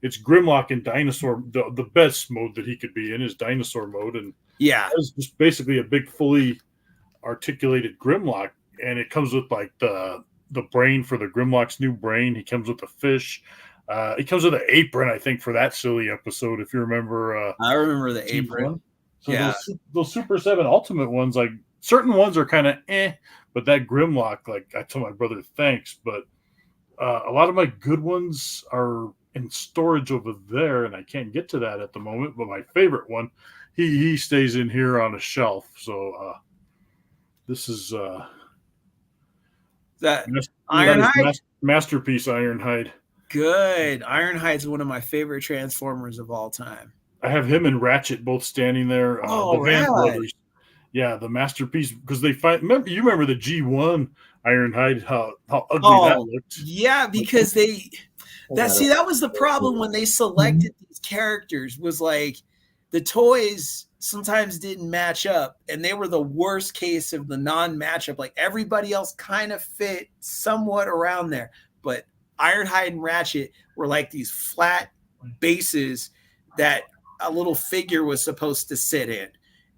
it's Grimlock and Dinosaur, the best mode that he could be in is Dinosaur mode. And it's just basically a big, fully articulated Grimlock. And it comes with like the brain for the Grimlock's new brain. He comes with a fish. He comes with an apron, I think, for that silly episode, if you remember. I remember the apron. So those Super 7 Ultimate ones, like certain ones are kind of but that Grimlock, like I told my brother, thanks. But a lot of my good ones are in storage over there, and I can't get to that at the moment. But my favorite one, he stays in here on a shelf. So this is that Ironhide masterpiece Ironhide. Good. Ironhide's one of my favorite Transformers of all time. I have him and Ratchet both standing there. The Van brothers. Yeah, the masterpiece, because they remember the G1 Ironhide, how ugly that looked. Yeah, because that was the problem when they selected these characters, was like the toys sometimes didn't match up, and they were the worst case of the non-matchup. Like everybody else kind of fit somewhat around there, but Ironhide and Ratchet were like these flat bases that a little figure was supposed to sit in.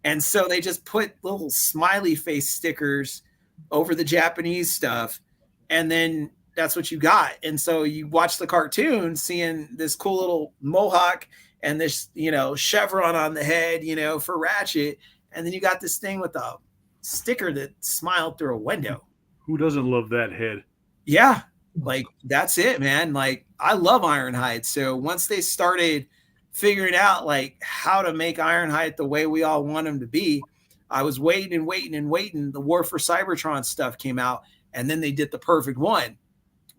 And so they just put little smiley face stickers over the Japanese stuff. And then that's what you got. And so you watch the cartoon seeing this cool little mohawk and this, chevron on the head, for Ratchet. And then you got this thing with a sticker that smiled through a window. Who doesn't love that head? Yeah. Like, that's it, man. Like, I love Ironhide. So once they started figuring out like how to make Ironhide the way we all want him to be, I was waiting. The War for Cybertron stuff came out, and then they did the perfect one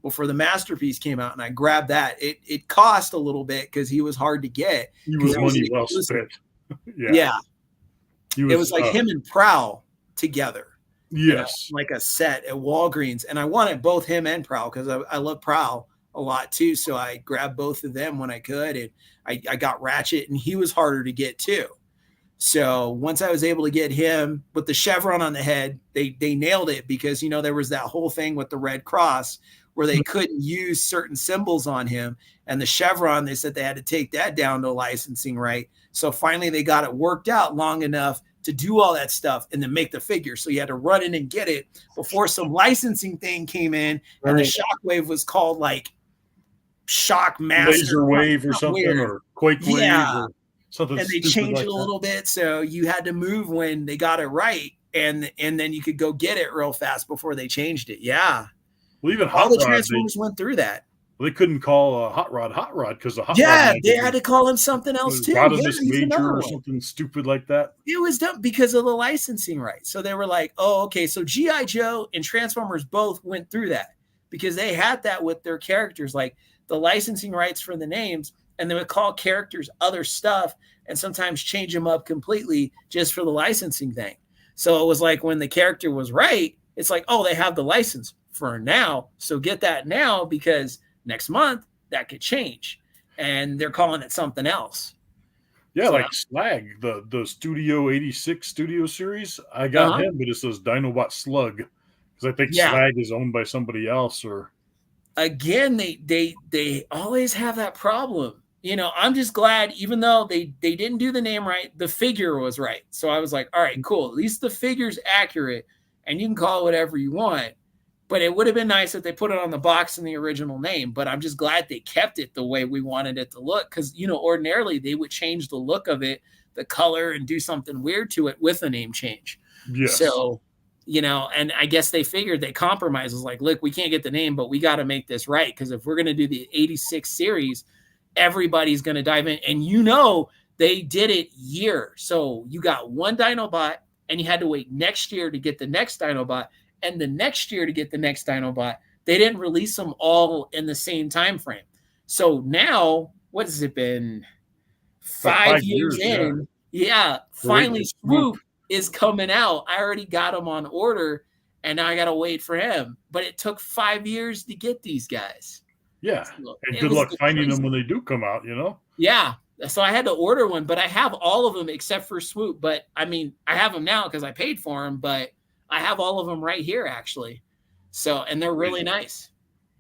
before the masterpiece came out, and I grabbed that. It cost a little bit because he was hard to get. He was money well spent. Yeah. It was like him and Prowl together. Yes. Like a set at Walgreens. And I wanted both him and Prowl because I love Prowl a lot too. So I grabbed both of them when I could. And I got Ratchet, and he was harder to get too. So once I was able to get him with the chevron on the head, they nailed it because, there was that whole thing with the Red Cross where they couldn't use certain symbols on him. And the chevron, they said they had to take that down to licensing, right? So finally they got it worked out long enough to do all that stuff and then make the figure. So you had to run in and get it before some licensing thing came in. And the Shockwave was called like Shock Master. Laser Wave or something, weird. Or Quake Wave. Yeah. Or something. And they changed it a little bit. So you had to move when they got it right. And then you could go get it real fast before they changed it. Yeah. Well, even all the Transformers went through that. They couldn't call Hot Rod because the Hot Rod. Yeah, they had to call him something else too. Rodimus Major or something stupid like that. It was done because of the licensing rights. So they were like, oh, okay. So G.I. Joe and Transformers both went through that because they had that with their characters, like the licensing rights for the names, and they would call characters other stuff and sometimes change them up completely just for the licensing thing. So it was like when the character was right, it's like, oh, they have the license for now. So get that now because next month that could change and they're calling it something else. Yeah, so, like Slag, the Studio 86 Studio series. I got him, but it says Dinobot Slug because I think Slag is owned by somebody else. Or again, they always have that problem. I'm just glad, even though they didn't do the name right, the figure was right. So I was like, all right, cool. At least the figure's accurate and you can call it whatever you want. But it would have been nice if they put it on the box in the original name. But I'm just glad they kept it the way we wanted it to look. Because, ordinarily they would change the look of it, the color, and do something weird to it with a name change. Yes. So, and I guess they figured they compromised. It was like, look, we can't get the name, but we got to make this right. Because if we're going to do the 86 series, everybody's going to dive in. And they did it year. So you got one Dinobot and you had to wait next year to get the next Dinobot. And the next year to get the next Dinobot. They didn't release them all in the same time frame. So now, what has it been? 5 years in. Yeah. Finally, Swoop is coming out. I already got him on order, and now I got to wait for him. But it took 5 years to get these guys. Yeah. So and good luck finding them when they do come out, Yeah. So I had to order one, but I have all of them except for Swoop. But, I have them now because I paid for them, but I have all of them right here, actually. So, and they're really nice.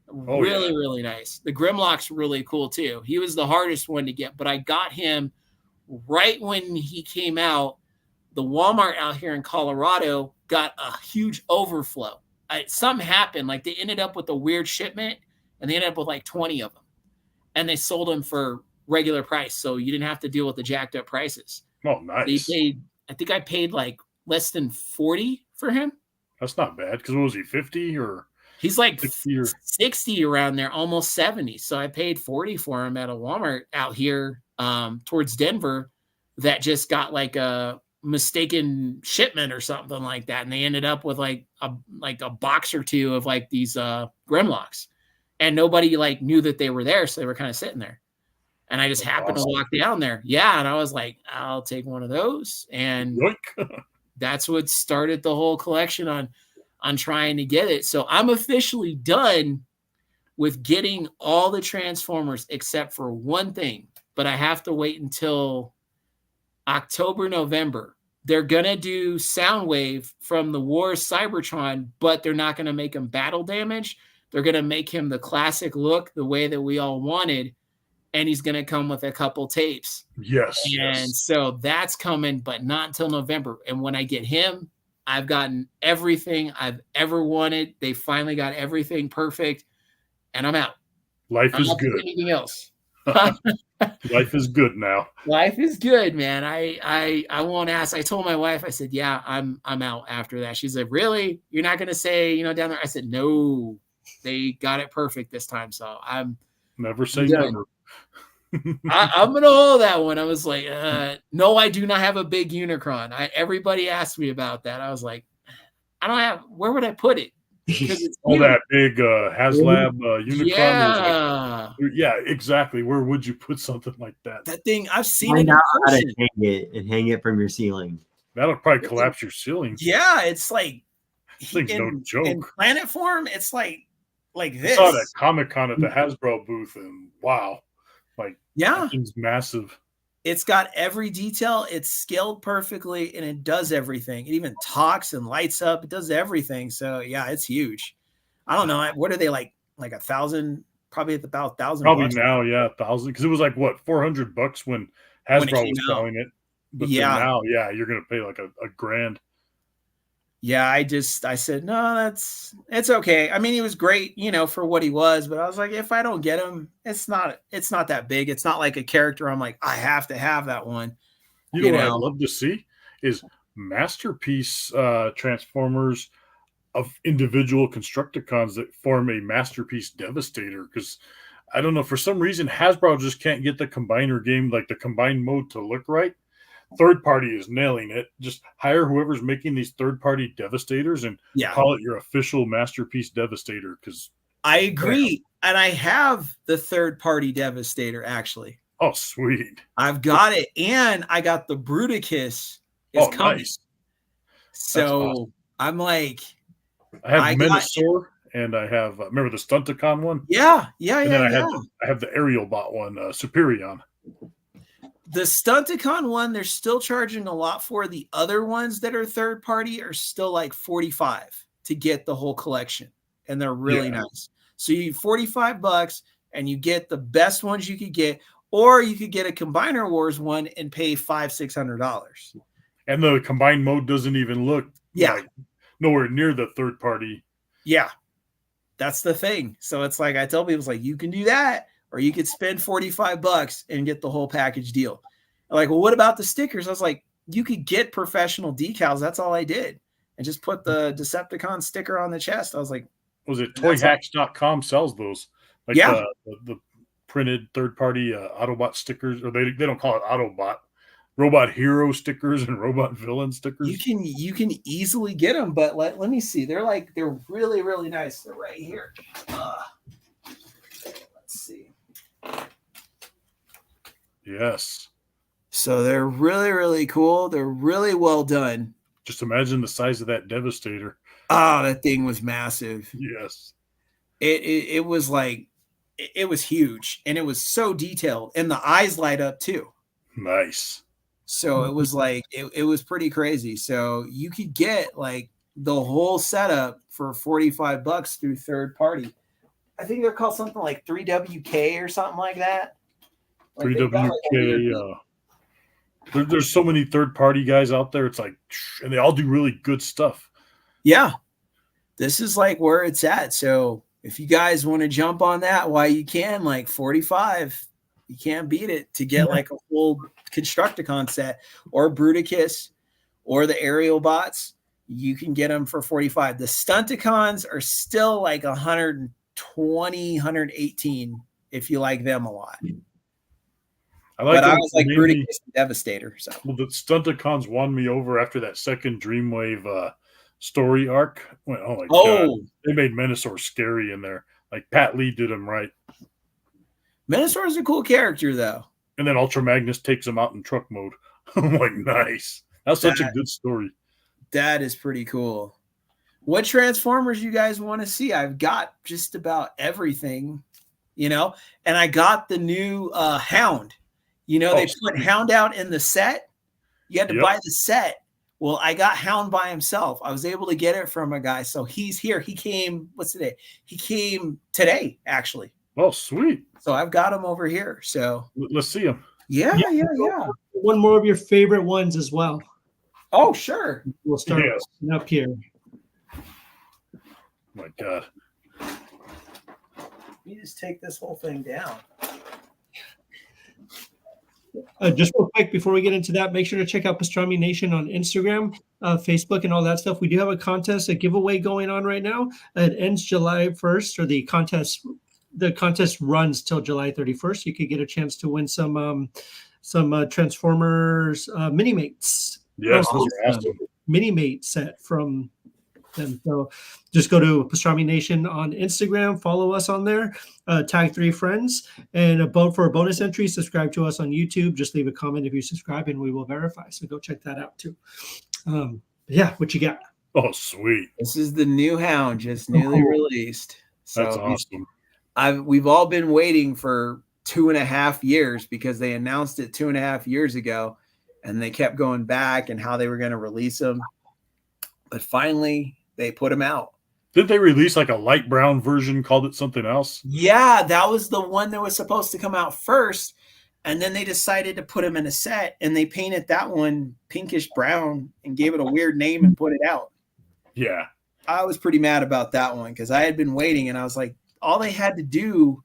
Really nice. The Grimlock's really cool, too. He was the hardest one to get, but I got him right when he came out. The Walmart out here in Colorado got a huge overflow. Something happened. Like, they ended up with a weird shipment, and they ended up with like 20 of them. And they sold them for regular price, so you didn't have to deal with the jacked up prices. Oh, nice. I think I paid like less than 40 for him. That's not bad because what was he, 50 or he's like 60 around there, almost 70. So I paid 40 for him at a Walmart out here towards Denver that just got like a mistaken shipment or something like that, and they ended up with like a box or two of like these Grimlocks, and nobody like knew that they were there, so they were kind of sitting there. And I just happened to walk down there. Yeah, and I was like, I'll take one of those, and that's what started the whole collection on trying to get it. So I'm officially done with getting all the Transformers except for one thing, but I have to wait until October, November. They're going to do Soundwave from the War Cybertron, but they're not going to make him battle damage. They're going to make him the classic look, the way that we all wanted. And he's going to come with a couple tapes. Yes. And so that's coming, but not until November. And when I get him, I've gotten everything I've ever wanted. They finally got everything perfect, and I'm out. Life is good. Anything else? Life is good now. Life is good, man. I won't ask. I told my wife, I said, yeah, I'm out after that. She said, really? You're not going to say, down there? I said, no, they got it perfect this time. So I'm never say never. I'm going to hold that one. I was like, no, I do not have a big Unicron. Everybody asked me about that. I was like, I don't have, where would I put it? It's that big HasLab Unicron. Yeah. Yeah, exactly. Where would you put something like that? That thing, I've seen Find it. out how to hang it and hang it from your ceiling. That'll probably collapse your ceiling. Yeah, it's like no joke. In planet form, it's like this. I saw that Comic-Con at the Hasbro booth, and wow. That thing's massive. It's got every detail. It's scaled perfectly, and it does everything. It even talks and lights up. It does everything. So yeah, it's huge. I don't know. What are they like 1,000? Probably at about 1,000. Probably now, yeah, 1,000. Because it was like what, $400 when Hasbro was selling it. But yeah, now, yeah, you're gonna pay like a grand. Yeah, I said no, it's okay. I mean, he was great, for what he was, but I was like, if I don't get him, it's not that big. It's not like a character I'm like, I have to have that one. You know what I'd love to see is masterpiece Transformers of individual Constructicons that form a masterpiece Devastator. Because I don't know, for some reason Hasbro just can't get the combiner game, like the combined mode, to look right. Third party is nailing it. Just hire whoever's making these third party Devastators and call it your official masterpiece Devastator. Because I agree, and I have the third party Devastator actually. Oh, sweet! I've got it, and I got the Bruticus. Coming. Nice. So awesome. I'm like, I have Minosaur, and I have remember the Stunticon one. Yeah. And then I have the Aerial Bot one, Superion. The Stunticon one, they're still charging a lot for. The other ones that are third party are still like $45 to get the whole collection, and they're really nice. So you $45 and you get the best ones you could get, or you could get a Combiner Wars one and pay $500-$600. And the combined mode doesn't even look like nowhere near the third party. Yeah, that's the thing. So it's like I tell people, it's like you can do that. Or you could spend $45 and get the whole package deal. I'm like, well, what about the stickers? I was like, you could get professional decals. That's all I did. And just put the Decepticon sticker on the chest. I was like, was it toyhacks.com sells those? Like the printed third-party Autobot stickers, or they don't call it Autobot, Robot Hero stickers and Robot Villain stickers. You can easily get them, but let me see. They're really, really nice. They're right here. Let's see. Yes. So they're really, really cool. They're really well done. Just imagine the size of that Devastator. Oh, that thing was massive. Yes. It was like, it was huge, and it was so detailed, and the eyes light up too. Nice. So it was like, it was pretty crazy. So you could get like the whole setup for $45 through third party. I think they're called something like 3WK or something like that. Like 3WK. There's so many third-party guys out there. It's like, and they all do really good stuff. Yeah. This is like where it's at. So if you guys want to jump on that, why you can, like $45, you can't beat it to get like a full Constructicon set or Bruticus or the Aerial Bots. You can get them for $45. The Stunticons are still like 120, 118 if you like them a lot. I was like Bruticus and Devastator. So well, the Stunticons won me over after that second Dreamwave story arc. Oh my god, they made Minosaur scary in there. Like Pat Lee did him right. Minosaur is a cool character though. And then Ultra Magnus takes him out in truck mode. I'm like, nice. That's such a good story. That is pretty cool. What Transformers you guys want to see? I've got just about everything, and I got the new Hound. They put Hound out in the set. You had to buy the set. Well, I got Hound by himself. I was able to get it from a guy. So he's here. He came, what's today? He came today, actually. Oh, sweet. So I've got him over here. So let's see him. Yeah. One more of your favorite ones as well. Oh, sure. We'll start up here. My God. You just take this whole thing down. Just real quick before we get into that, make sure to check out Pastrami Nation on Instagram, Facebook, and all that stuff. We do have a contest, a giveaway going on right now. It ends July 1st, or the contest runs till July 31st. You could get a chance to win some Transformers mini-mates. Yes, awesome. Mini-mate set from them. So just go to Pastrami Nation on Instagram, follow us on there, tag 3 friends, and for a bonus entry, subscribe to us on YouTube. Just leave a comment if you subscribe and we will verify. So go check that out too. What you got? Oh, sweet. This is the new Hound, just newly released. So that's awesome. We've all been waiting for 2.5 years because they announced it 2.5 years ago, and they kept going back and how they were going to release them. But finally, they put them out. Did they release like a light brown version, called it something else? Yeah, that was the one that was supposed to come out first. And then they decided to put them in a set, and they painted that one pinkish brown and gave it a weird name and put it out. Yeah. I was pretty mad about that one because I had been waiting, and I was like, all they had to do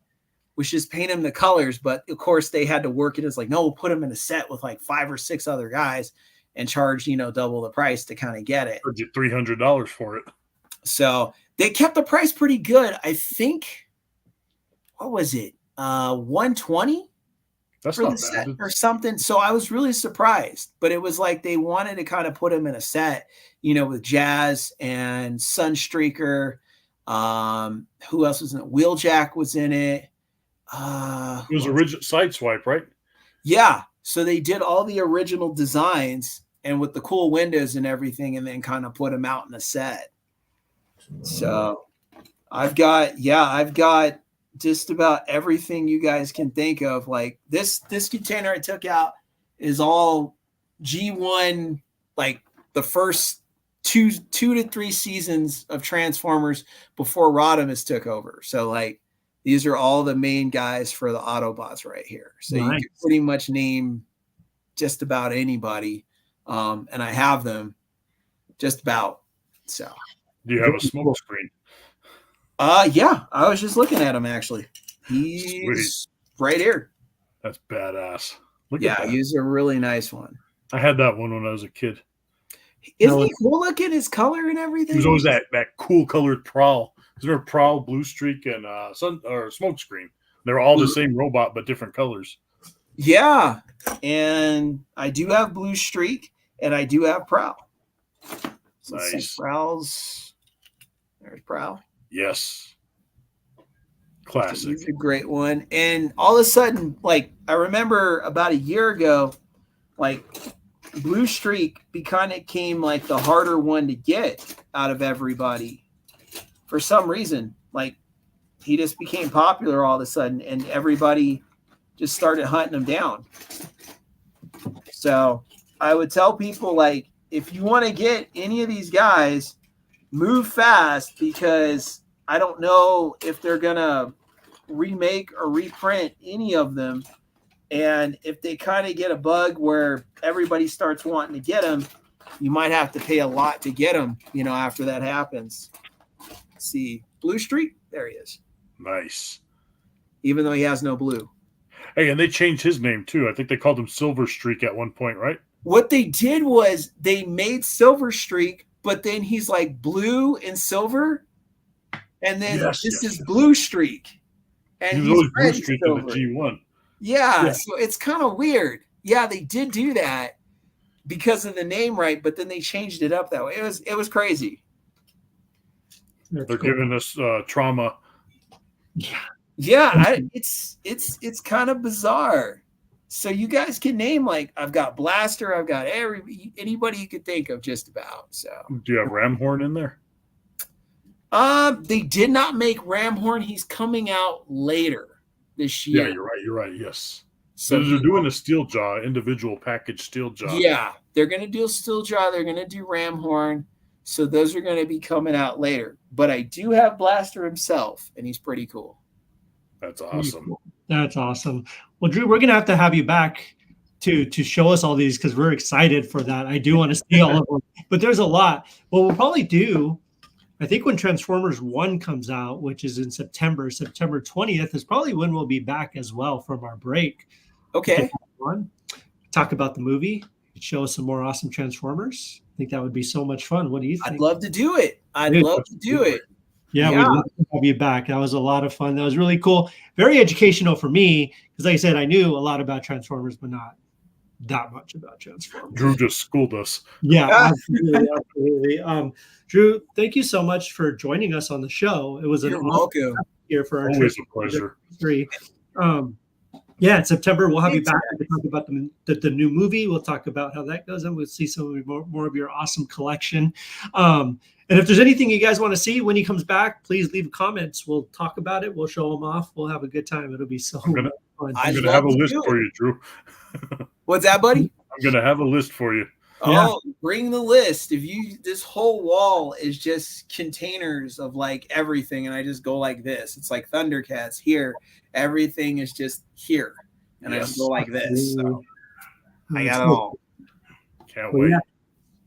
was just paint them the colors. But of course, they had to work it as like, no, we'll put them in a set with like 5 or 6 other guys and charge, double the price to kind of get it. Charge you $300 for it. So they kept the price pretty good. I think, what was it? $120 That's for not the set bad. or something. So I was really surprised, but it was like they wanted to kind of put them in a set, with Jazz and Sunstreaker. Who else was in it? Wheeljack was in it. It was original Sideswipe, right? Yeah. So they did all the original designs and with the cool windows and everything, and then kind of put them out in a set. So I've got just about everything you guys can think of. Like this container I took out is all G1, like the first two to 3 seasons of Transformers before Rodimus took over. So like these are all the main guys for the Autobots right here. So Nice. You can pretty much name just about anybody. And I have them just about. So Do you have a smoke screen? yeah, I was just looking at him actually. He's right here. That's badass. Look Yeah, at that. he's a really nice one. I had that one when I was a kid. Isn't he cool looking, his color and everything? He was always that cool colored Prowl. Is there a Prowl, Blue Streak, and Smoke Screen? They're all the same robot but different colors. Yeah, and I do have Blue Streak and I do have Prowl. So Nice. Prowl's there's Prowl. Yes. Classic. He's a great one. And all of a sudden, like I remember about a year ago, like Blue Streak kind of came like the harder one to get out of everybody for some reason. Like he just became popular all of a sudden, and everybody just started hunting him down. So I would tell people, like, if you want to get any of these guys, move fast, because I don't know if they're going to remake or reprint any of them. And if they kind of get a bug where everybody starts wanting to get them, you might have to pay a lot to get them, after that happens. Let's see, Blue Streak, there he is. Nice. Even though he has no blue. Hey, and they changed his name too. I think they called him Silver Streak at one point, right? What they did was they made Silver Streak, but then he's like blue and silver, and then this is Blue Streak. And he was always Blue Streak in the G1. Yeah, so it's kind of weird. Yeah, they did do that because of the name, right? But then they changed it up that way. It was crazy. They're giving us trauma. Yeah, it's kind of bizarre. So you guys can name, like, I've got Blaster, I've got anybody you could think of, just about. So do you have Ramhorn in there? They did not make Ramhorn. He's coming out later this year. Yeah, you're right. Yes. So they're doing a Steeljaw, individual package Steeljaw. Yeah, they're going to do a Steeljaw. They're going to do Ramhorn. So those are going to be coming out later. But I do have Blaster himself, and he's pretty cool. That's awesome. That's awesome. Well, Drew, we're going to have you back to show us all these, because we're excited for that. I do want to see all of them, but there's a lot. What we'll probably do, I think when Transformers 1 comes out, which is in September 20th, is probably when we'll be back as well from our break. Okay. Talk about the movie, show us some more awesome Transformers. I think that would be so much fun. What do you think? I'd love to do it. I'd love to do it. Yeah, we'd love to have you back. That was a lot of fun. That was really cool. Very educational for me, because like I said, I knew a lot about Transformers, but not that much about Transformers. Drew just schooled us. Yeah, absolutely. Drew, thank you so much for joining us on the show. It was an welcome here for our always a pleasure. Yeah, in September we'll have you back to talk about the new movie. We'll talk about how that goes, and we'll see some more of your awesome collection. And if there's anything you guys want to see when he comes back, please leave comments. We'll talk about it. We'll show him off. We'll have a good time. It'll be so. fun. I'm going to have a list for you, Drew. What's that, buddy? I'm going to have a list for you. Oh, bring the list. This whole wall is just containers of like everything, and I just go like this. It's like Thundercats here. Everything is just here, and I just go like this. So I got it all. Can't wait. Yeah.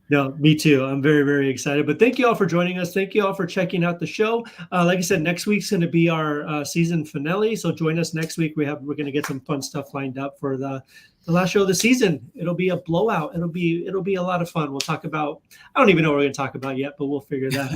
No, me too. I'm very, very excited. But thank you all for joining us. Thank you all for checking out the show. Like I said, next week's going to be our season finale. So join us next week. We're going to get some fun stuff lined up for the last show of the season. It'll be a blowout. It'll be a lot of fun. We'll talk about. I don't even know what we're going to talk about yet, but we'll figure that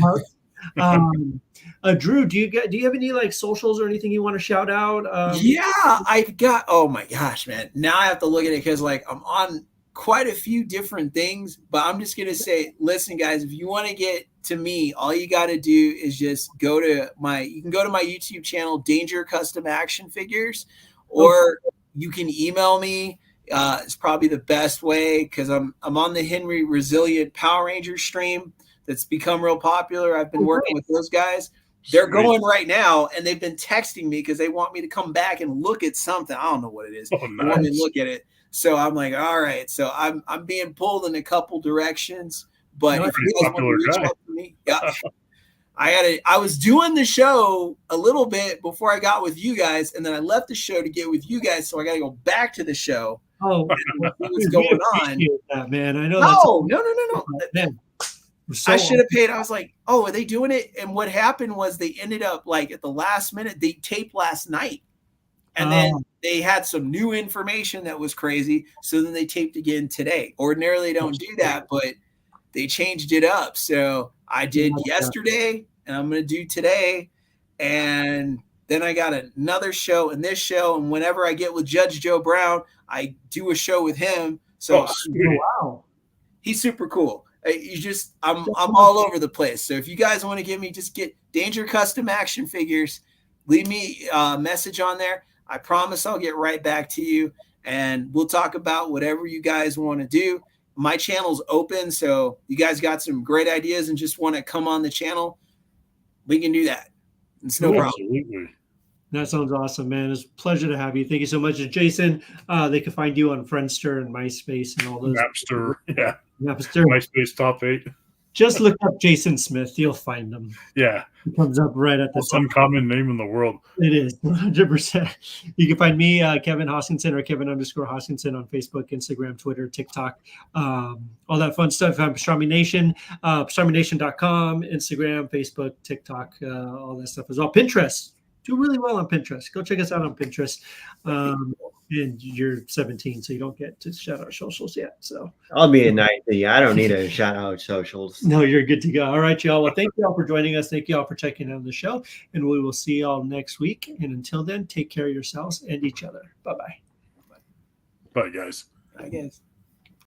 out. Drew, do you have any like socials or anything you want to shout out? I've got. Oh my gosh, man! Now I have to look at it because like I'm on quite a few different things, but I'm just going to say, listen, guys, if you want to get to me, all you got to do is just go to my YouTube channel, Danger Custom Action Figures, or you can email me. It's probably the best way because I'm on the Henry Resilient Power Ranger stream that's become real popular. I've been working with those guys. They're going right now, and they've been texting me because they want me to come back and look at something. I don't know what it is. Oh, nice. They want me to look at it. So I'm like, all right. So I'm being pulled in a couple directions, but if you guys want to reach out to me, I was doing the show a little bit before I got with you guys, and then I left the show to get with you guys. So I got to go back to the show. Oh, what's going on? That, man, I know. No. Man, I should have paid. I was like, oh, are they doing it? And what happened was they ended up like at the last minute. They taped last night. And then they had some new information that was crazy. So then they taped again today. Ordinarily, they don't do that, but they changed it up. So I did yesterday, and I'm going to do today. And then I got another show and this show. And whenever I get with Judge Joe Brown, I do a show with him. So wow, he's super cool. I'm all over the place. So if you guys want to give me, just get Danger Custom Action Figures. Leave me a message on there. I promise I'll get right back to you, and we'll talk about whatever you guys want to do. My channel's open, so you guys got some great ideas and just want to come on the channel, we can do that. It's no problem. Absolutely. That sounds awesome, man. It's a pleasure to have you. Thank you so much. Jason, they can find you on Friendster and MySpace and all those. Napster, yeah. Napster. MySpace top 8. Just look up Jason Smith. You'll find him. Yeah. He comes up right at the most top. uncommon name in the world. It is 100%. You can find me, Kevin Hoskinson, or Kevin_Hoskinson on Facebook, Instagram, Twitter, TikTok, all that fun stuff. Pastrami Nation, PastramiNation.com, Instagram, Facebook, TikTok, all that stuff as well. Pinterest. Do really well on Pinterest. Go check us out on Pinterest. And you're 17, so you don't get to shout out socials yet. So I'll be a 90. I don't need a shout out socials. No, you're good to go. All right, y'all. Well, thank you all for joining us. Thank you all for checking out the show. And we will see y'all next week. And until then, take care of yourselves and each other. Bye-bye. Bye, guys. Bye, guys.